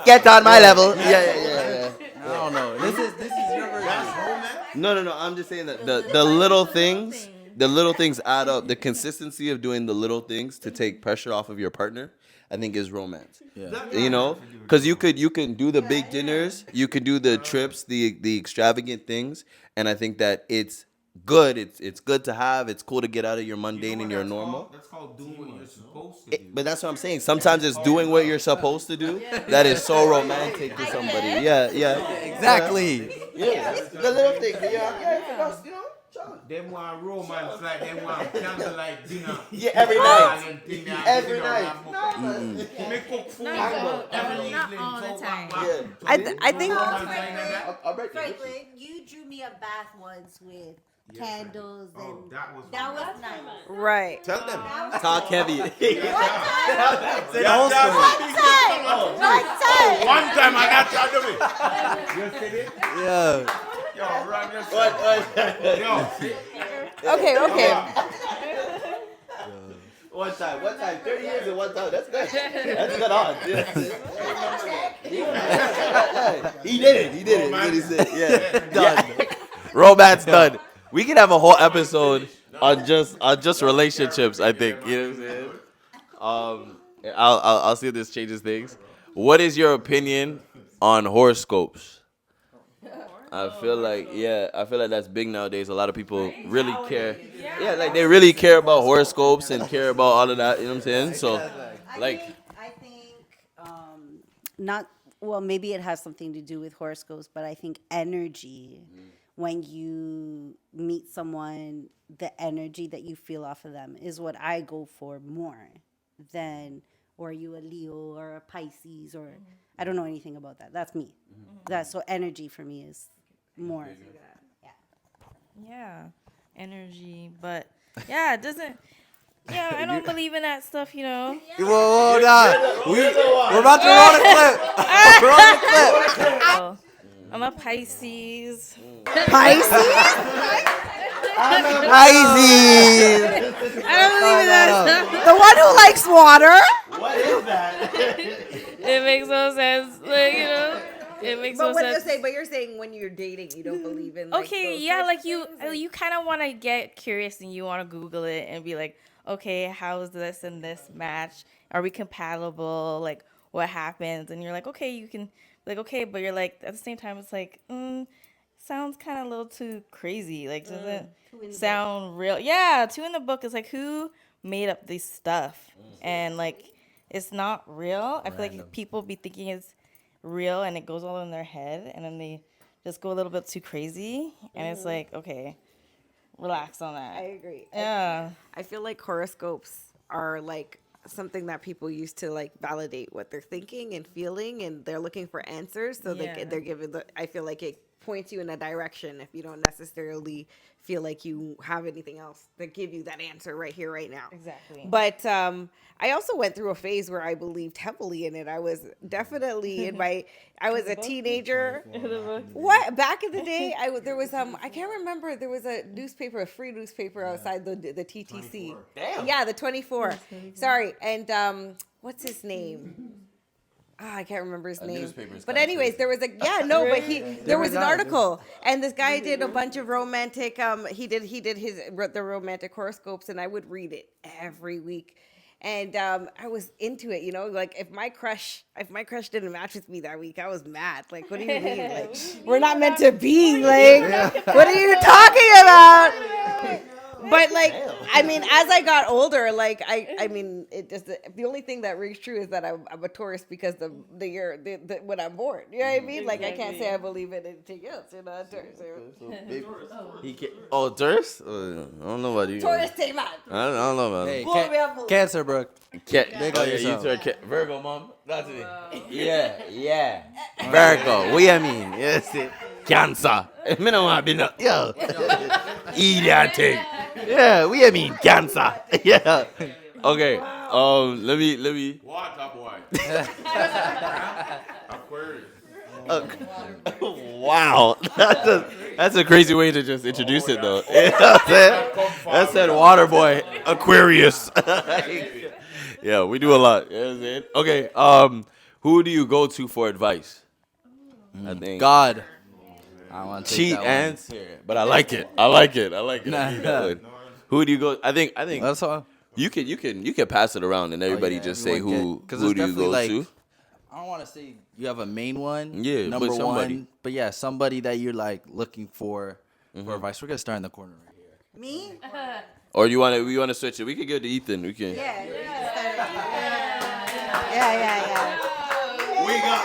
Get on my level. Yeah. I don't know. This is your version. No. I'm just saying that the little things add up. The consistency of doing the little things to take pressure off of your partner, I think, is romance. Yeah. Because you could do the big dinners, you could do the trips, the extravagant things, and I think that it's good. It's good to have. It's cool to get out of your mundane and your normal. That's called doing what you're supposed to do. But that's what I'm saying. Sometimes it's doing what you're supposed to do that is so romantic to somebody. Yeah. Exactly. Yeah. The little things. Yeah. Them want romance like them want candlelight dinner. Yeah, every night. Every night. Me cook food. Not all the time. I think. Franklin, you drew me a bath once with candles and that was nice. Right. Tell them. Talk heavy. One time. I got to do it. You see it? Yeah. Yo, run yourself. Okay. One time. 30 years in one time. That's good. That's good odds. He did it. He what he said. Yeah. Done. Romance done. We can have a whole episode on just relationships, I think. You know what I'm saying? I'll see if this changes things. What is your opinion on horoscopes? I feel like that's big nowadays. A lot of people really care. Yeah, like they really care about horoscopes and care about all of that. You know what I'm saying? So, like, I think maybe it has something to do with horoscopes, but I think energy. When you meet someone, the energy that you feel off of them is what I go for more than, or are you a Leo or a Pisces, or I don't know anything about that. That's me. So energy for me is more. Yeah, energy, but it doesn't. Yeah, I don't believe in that stuff, Whoa, We're about to roll a clip. I'm I'm a Pisces. Pisces? Pisces. I don't believe in that stuff. The one who likes water? What is that? It makes no sense. Like, you know, it makes no sense. But you're saying when you're dating, you don't believe in. Like, Okay, those yeah, types like of you, things? you kind of want to get curious and you want to Google it and be like, okay, how's this and this match? Are we compatible? Like, what happens? And you're like, okay, you can, like, okay, but you're like, at the same time, it's like, sounds kind of a little too crazy. Like, doesn't sound real. Yeah, two in the book is like, who made up this stuff? And like, it's not real. I feel like people be thinking it's real and it goes all in their head and then they just go a little bit too crazy. And it's like, okay, relax on that. I agree. Yeah. I feel like horoscopes are like something that people use to like validate what they're thinking and feeling, and they're looking for answers. So they're giving I feel like it points you in a direction if you don't necessarily feel like you have anything else that give you that answer right here, right now. Exactly. But I also went through a phase where I believed heavily in it. I was definitely I was a teenager. What back in the day? There was I can't remember. There was a newspaper, a free newspaper outside the TTC. 24. Damn. Yeah, the 24. Sorry, and what's his name? I can't remember his name. But anyways, there was there was an article, and this guy did a bunch of romantic. He did the romantic horoscopes, and I would read it every week. And I was into it, you know, like if my crush didn't match with me that week, I was mad. Like, what do you mean? Like, we're not meant to be. Like, what are you talking about? But like, I mean, as I got older, like I mean, it just the only thing that rings true is that I'm a Taurus because the year when I'm born. You know what I mean? Like I can't say I believe in anything else. You know, Taurus. Taurus? I don't know about you. Taurus, take mine. I don't know about Hey, you. Cancer, bro. Virgo, mom. That's it. Yeah. Virgo. What you mean? Yes, Cancer. Me no want to be no. Yo. Eat that thing. Yeah, what you mean cancer? Yeah. Okay. Let me. Water boy. Aquarius. Wow. That's a crazy way to just introduce it, though. You know what I'm saying? That said water boy. Aquarius. Yeah, we do a lot. You know what I'm saying? Okay. Who do you go to for advice? I think God. I want to cheat answer, but I like it. Nah. Who do you go? I think That's all. you can pass it around and everybody just say who do you go to? I don't want to say you have a main one. Yeah, number but somebody. one. But yeah, somebody that you're like looking for advice. We're gonna start in the corner right here. Me? Or we want to switch it? We could give it to Ethan. We can. Yeah. We got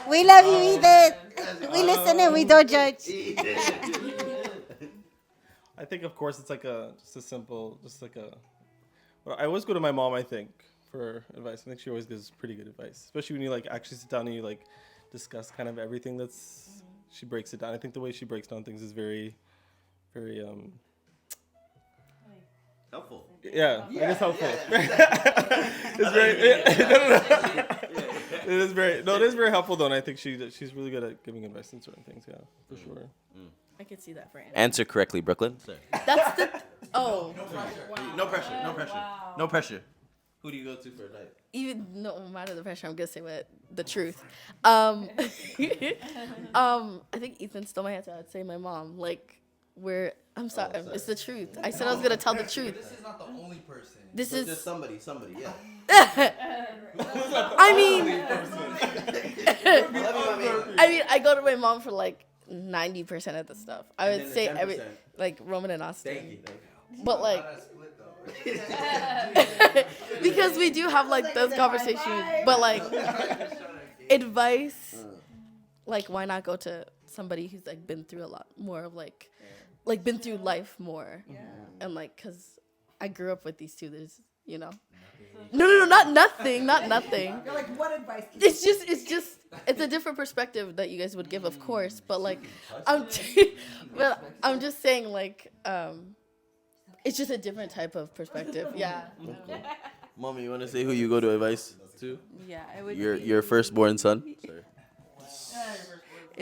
We love you, Ethan. We listen and we don't judge. I think, of course, it's like well, I always go to my mom, I think, for advice. I think she always gives pretty good advice, especially when you like actually sit down and you like discuss kind of everything she breaks it down. I think the way she breaks down things is very, very, helpful. Yeah, I guess helpful. It's very, it is very helpful though, and I think she's really good at giving advice on certain things. Yeah, for sure. I could see that for Anna. Answer correctly, Brooklyn. That's the. Oh. No pressure. No pressure. Who do you go to for advice? Even no matter the pressure, I'm gonna say the truth. I think Ethan stole my answer. I'd say my mom. Like, I'm sorry, it's the truth. I said I was gonna tell the truth. This is not the only person. This is just somebody. Yeah. I mean, I go to my mom for like 90% of the stuff. I would say like Roman and Austin. Thank you. But like, because we do have like those conversations. But like, advice, like why not go to somebody who's like been through a lot more of like been through life more, and like, cause I grew up with these two. There's, you know. No, not nothing. You're like, what advice? It's a different perspective that you guys would give, of course. But like, I'm just saying, like, it's just a different type of perspective. Yeah. Mommy, you want to say who you go to advice to? Yeah, I would. Your firstborn son. Sorry.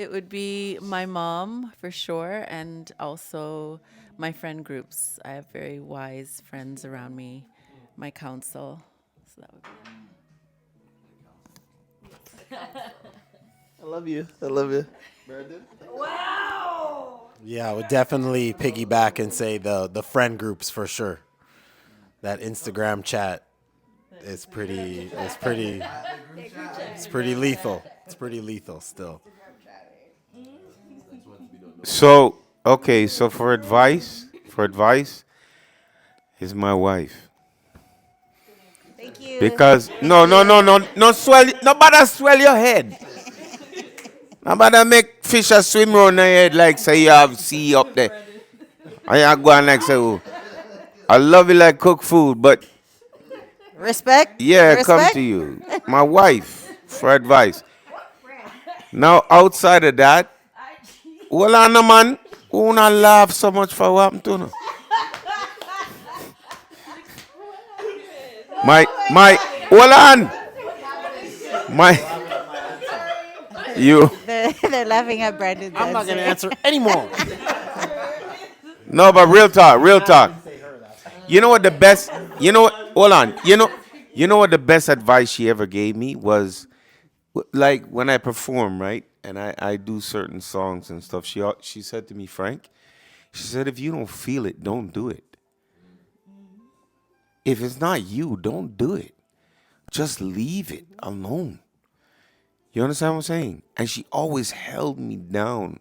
It would be my mom for sure, and also my friend groups. I have very wise friends around me, my counsel. So that would be I love you. I love you. Yeah, I would definitely piggyback and say the friend groups for sure. That Instagram chat is pretty lethal. It's pretty lethal still. So, okay, so for advice, is my wife. Thank you. Because no swell, nobody swell your head. Nobody make fish a swim around your head like say you have sea up there. And you go and like say, oh, I love you like cook food, but Respect. yeah, Respect. come to you, my wife, for advice. Now outside of that, well, on the man, who not laugh so much for what happened to her? Hold on. They're laughing at Brandon. I'm not gonna answer anymore. No, but real talk. You know what the best, hold on. You know what the best advice she ever gave me was, like when I perform, right? And I do certain songs and stuff. She said to me, Frank, she said, if you don't feel it, don't do it. If it's not you, don't do it. Just leave it alone. You understand what I'm saying? And she always held me down.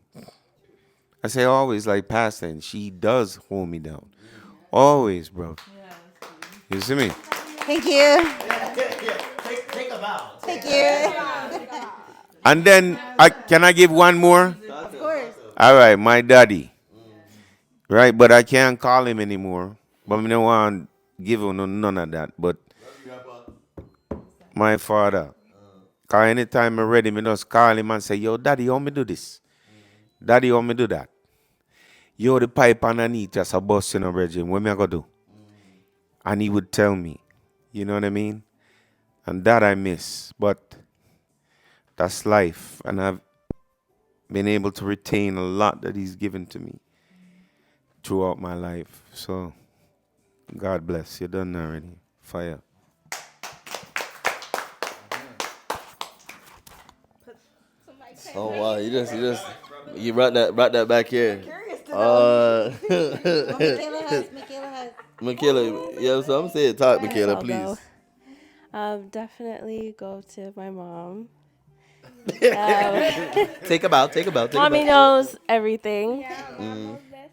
I say always like past tense. She does hold me down. Always, bro. You see me? Thank you. Take a bow. Thank you. And then, can I give one more? Of course. All right, my daddy. Right, but I can't call him anymore. But I don't want to give him none of that. But my father. Because anytime I'm ready, I just call him and say, yo, daddy, how me do this? Daddy, how me do that? Yo, the pipe underneath just a bust in a region. What me I going to do? And he would tell me. You know what I mean? And that I miss. But that's life. And I've been able to retain a lot that he's given to me throughout my life. So, God bless. You're done already. Fire. Oh wow, you brought that back here. Michaela, yeah, so I'm saying talk, Michaela, I'll please. go. Definitely go to my mom. Take a bow. Mommy knows everything.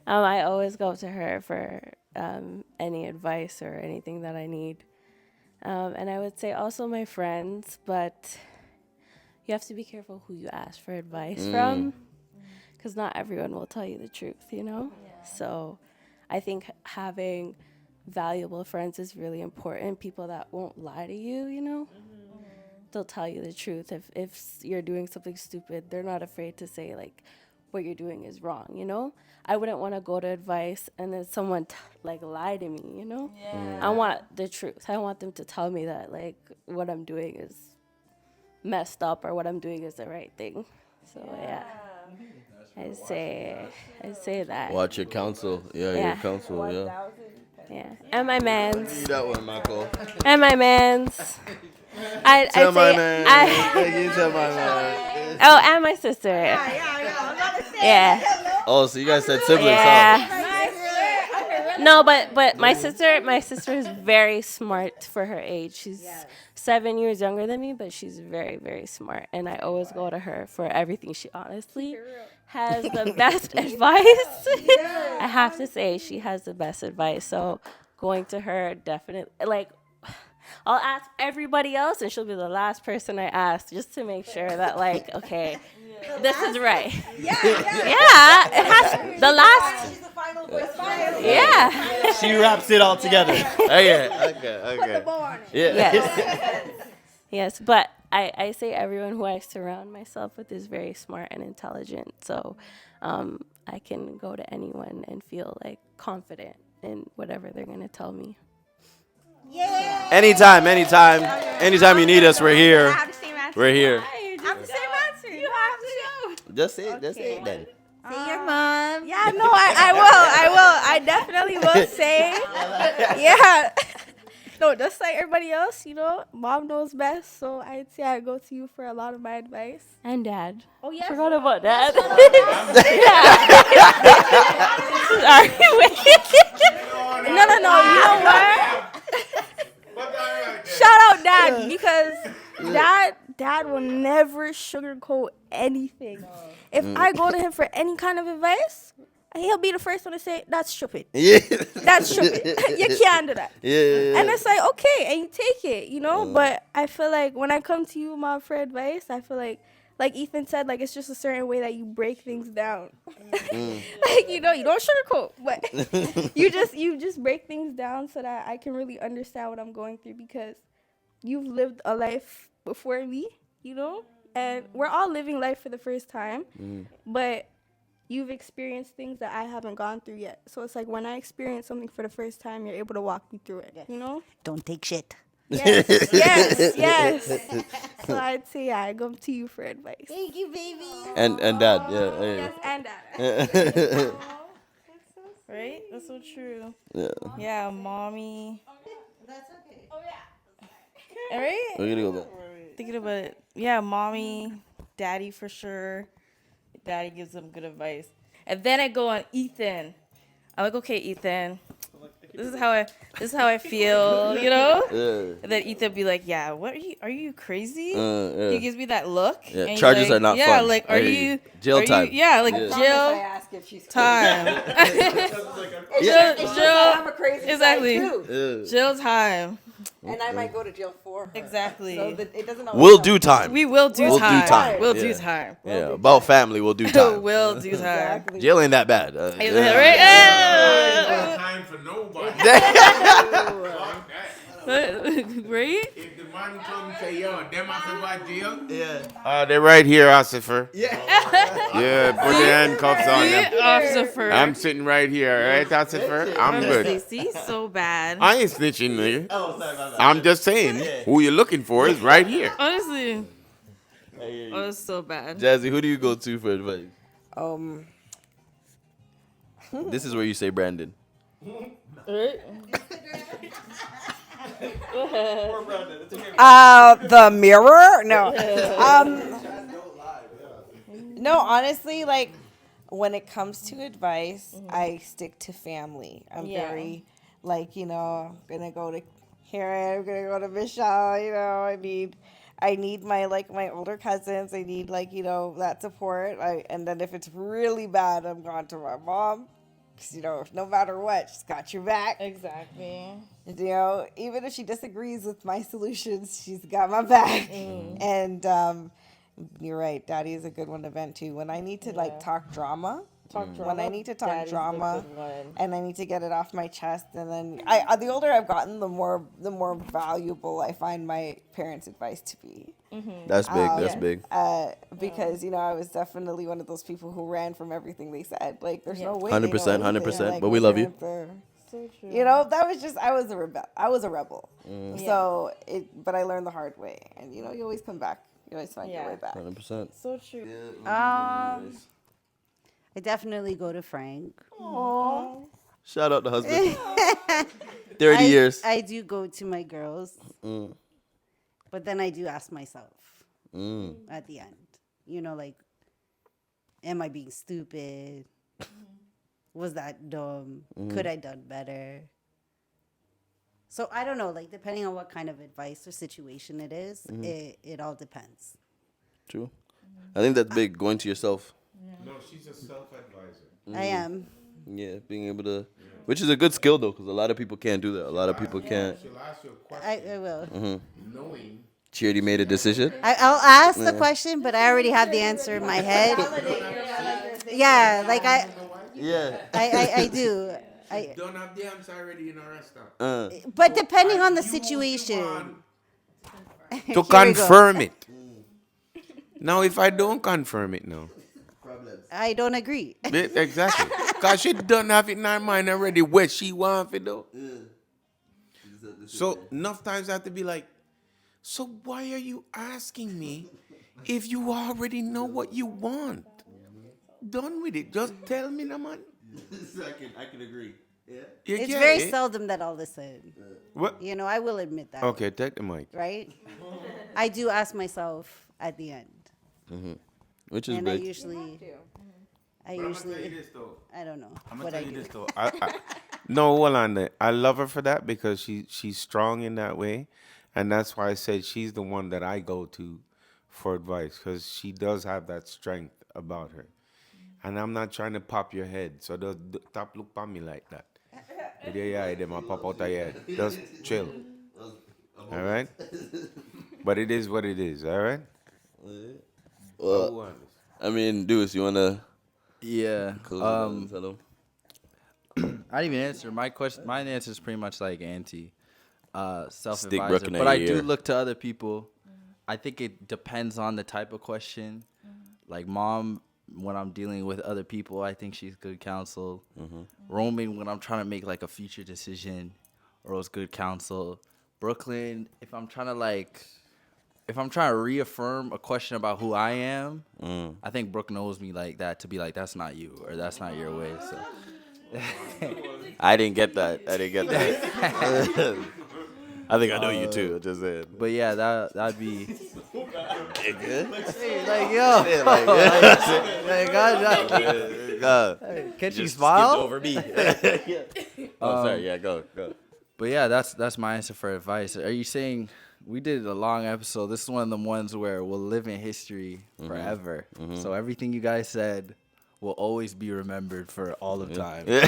I always go to her for any advice or anything that I need. And I would say also my friends, but you have to be careful who you ask for advice from, because not everyone will tell you the truth, you know? Yeah. So I think having valuable friends is really important. People that won't lie to you, you know? They'll tell you the truth. If you're doing something stupid, they're not afraid to say, like, what you're doing is wrong, you know? I wouldn't want to go to advice and then someone, lie to me, you know? Yeah. I want the truth. I want them to tell me that, like, what I'm doing is messed up or what I'm doing is the right thing. So, yeah. I say that. Watch your counsel. Yeah, your counsel, yeah. Yeah. And my mans. You that one, Michael. And my mans. Tell my man. You tell my man. Oh, and my sister. Yeah. Oh, so you guys said siblings, yeah. huh? No, but my sister is very smart for her age. She's 7 years younger than me, but she's very, very smart. And I always go to her for everything. She honestly has the best advice. I have to say, she has the best advice. So going to her, definitely, I'll ask everybody else, and she'll be the last person I ask, just to make sure that, okay, this is right. Yeah, it has the last. She's the final voice. Yeah. She wraps it all together. Okay. Yeah. Yes, but I say everyone who I surround myself with is very smart and intelligent, so I can go to anyone and feel confident in whatever they're gonna tell me. Yeah. Anytime you need us, we're here. We're here. I'm the same answer. You have to. Just say it. Just say it then. Say your mom. Yeah, no, I will. I definitely will say. Yeah. No, just like everybody else, you know, mom knows best. So I'd say I go to you for a lot of my advice. And dad. Oh, yes. Forgot about dad. Sorry, wait. No. You know what? Shout out dad because dad will never sugarcoat anything. If I go to him for any kind of advice, he'll be the first one to say, that's stupid. Yeah. That's stupid. You can't do that. Yeah. And it's like, okay, and you take it, you know? But I feel like when I come to you, mom, for advice, I feel like Ethan said, like, it's just a certain way that you break things down. Like, you know, you don't sugarcoat, but you just break things down so that I can really understand what I'm going through because you've lived a life before me, you know? And we're all living life for the first time, but you've experienced things that I haven't gone through yet. So it's like when I experience something for the first time, you're able to walk me through it, you know? Don't take shit. Yes. So I'd say, I go to you for advice. Thank you, baby. And dad, yeah. Yes, and dad. Right? That's so true. Yeah. Yeah, mommy. That's okay. Oh, yeah. All right? We're gonna go back. Thinking about it. Yeah, mommy, daddy for sure. Daddy gives them good advice. And then I go on Ethan. I'm like, okay, Ethan. This is how I feel, you know? Yeah. And then Ethan be like, yeah, what are you crazy? Yeah. He gives me that look. Yeah, and he's charges like, are not yeah, fun. like, I are hear you you. Jail time. Yeah, like Yeah. jail I ask if she's time. I'm a crazy exactly. side too. Yeah. Jail time. And I might go to jail for her. Exactly. So that it doesn't always We'll help. do time. We will do We'll time. do time. We'll Yeah. do time. Yeah, about family, we'll do time. We'll do time. Exactly. Jail ain't that bad. Right? Time for nobody. Right? If the man come and say, yo, them have to go to jail? Yeah. They're right here, Ossifer. Yeah. Yeah, put the handcuffs on them. Officer. I'm sitting right here, right, Ossifer? I'm good. See, so bad. I ain't snitching, nigga. I'm just saying, who you're looking for is right here. Honestly. Oh, it's so bad. Jazzy, who do you go to for advice? This is where you say Brandon. The mirror? No. No, honestly, like when it comes to advice, I stick to family. I'm very like, you know, gonna go to Karen, I'm gonna go to Michelle, you know, I need my older cousins. I need that support. And then if it's really bad, I'm going to my mom. Because, you know, no matter what, she's got your back. Exactly. You know, even if she disagrees with my solutions, she's got my back. And you're right, Daddy is a good one to vent to. When I need to talk drama, when I need to talk Daddy's drama, the good one. and I need to get it off my chest, and then the older I've gotten, the more valuable I find my parents' advice to be. That's big. That's big. Because you know, I was definitely one of those people who ran from everything they said. Like, there's no way. 100%, 100%, Like, but we my love you. parents are- So true. You know, that was just I was a rebel. So but I learned the hard way, and you know, you always come back. You always find your way back. 100%. So true. I definitely go to Frank. Shout out the husband. 30 years. I do go to my girls, but then I do ask myself at the end, you know, like, am I being stupid? Was that dumb? Could I done better? So I don't know, like, depending on what kind of advice or situation it is, it all depends. True. I think that's big, going to yourself. No, she's a self-advisor. I am. Yeah, being able to, which is a good skill though, because a lot of people can't do that. A lot of people can't. She'll ask you a question. I will. Knowing. She already made a decision. I'll ask the question, but I already have the answer in my head. Yeah, like I do. I don't have the answer already in our restaurant. But depending on the situation. To confirm it. Now, if I don't confirm it now. I don't agree. Exactly. Because she don't have it in her mind already what she wants to do. So, enough times I have to be like, so why are you asking me if you already know what you want? done with it. Just tell me, no man. I can agree. Yeah. It's very seldom that I'll listen. What? You know, I will admit that. Okay, take the mic. Right? I do ask myself at the end. Which is And big. I usually, I don't know I'm what gonna I tell you do. this though. No, hold on there. I love her for that because she's strong in that way, and that's why I said she's the one that I go to for advice because she does have that strength about her. And I'm not trying to pop your head, so don't stop look at me like that. Yeah, they might pop out of your head. Just chill. All right? But it is what it is, all right? Well, I mean, Deuce, you wanna? Yeah. Close it out, tell 'em? I didn't even answer my question. My answer is pretty much like Auntie, Brooke self-advisor. in But her I do ear. look to other people. I think it depends on the type of question. Like Mom, when I'm dealing with other people, I think she's good counsel. Roman, when I'm trying to make like a future decision, Earl's good counsel. Brooklyn, if I'm trying to reaffirm a question about who I am, I think Brooke knows me like that to be like, that's not you or that's not your way. So. I didn't get that. I think I know you too. Just saying. But yeah, that'd be. You good? Like yo, can't you Just smile? skipped over me. Oh, sorry. Yeah, go. But yeah, that's my answer for advice. Are you saying we did a long episode? This is one of the ones where we'll live in history forever. So everything you guys said will always be remembered for all of time. We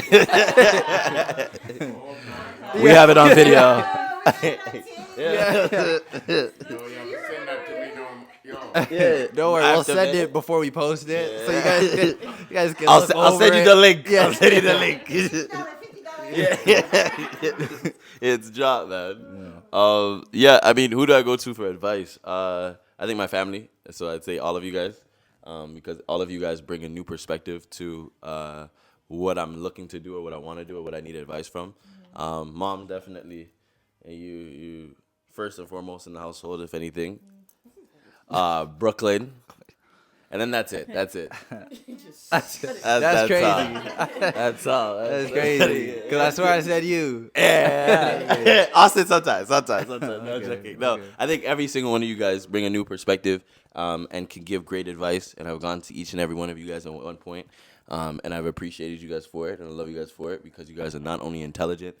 have it on video. Don't worry, we'll After send that. it before we post it, so you guys can. I'll send you the link. Yeah. I'll send you the link. It's dropped, man. Yeah. I mean, who do I go to for advice? I think my family. So I'd say all of you guys, because all of you guys bring a new perspective to what I'm looking to do or what I want to do or what I need advice from. Mom, definitely. And you first and foremost in the household, if anything. Brooklyn. And then that's it. That's crazy. That's all. That's crazy. Because I swear I said you. Yeah. Austin, sometimes. No, I'm joking. No, I think every single one of you guys bring a new perspective and can give great advice. And I've gone to each and every one of you guys at one point. And I've appreciated you guys for it. And I love you guys for it because you guys are not only intelligent,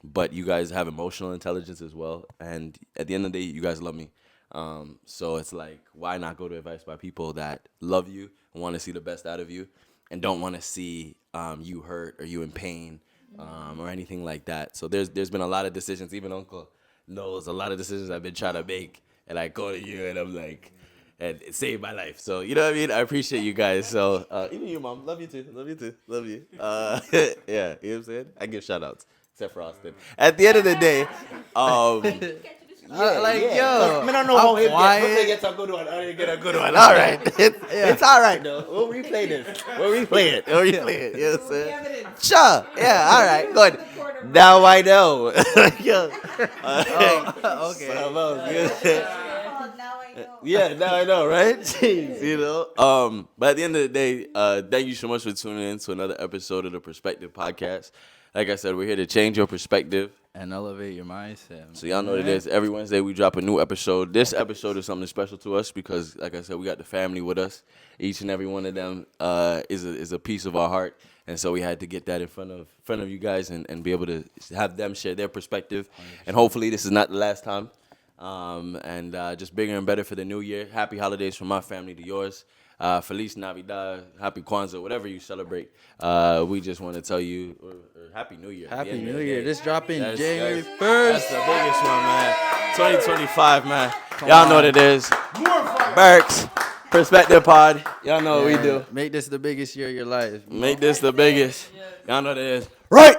but you guys have emotional intelligence as well. And at the end of the day, you guys love me. So it's like, why not go to advice by people that love you and want to see the best out of you and don't want to see you hurt or you in pain or anything like that. So there's been a lot of decisions, even Uncle knows a lot of decisions I've been trying to make, and I go to you and I'm like, and it saved my life. So you know what I mean? I appreciate you guys. So even your mom, love you too. Love you. Yeah, you know what I'm saying? I give shout outs, except for Austin. At the end of the day, yo, I don't know how him gets a good one. I didn't get a good one. All right. It's all right, though. We'll replay this. We'll replay it. You know what I'm saying? Sure. Yeah, all right. Good. Now I know. Okay. Yeah, now I know, right? Jeez, you know. But at the end of the day, thank you so much for tuning in to another episode of the Perspective Podcast. Like I said, we're here to change your perspective and elevate your mindset. So y'all know what it is. Every Wednesday we drop a new episode. This episode is something special to us because, like I said, we got the family with us. Each and every one of them is a piece of our heart, and so we had to get that in front of you guys and be able to have them share their perspective. 100%. And hopefully this is not the last time. And just bigger and better for the new year. Happy holidays from my family to yours. Feliz Navidad, Happy Kwanzaa, whatever you celebrate. We just want to tell you, or Happy New Year. Happy New Year. This dropping January 1st. That's the biggest one, man. 2025, man. Y'all know what it is. Burks, Perspective Pod. Y'all know what we do. Make this the biggest year of your life. Make this the biggest. Y'all know what it is. Right.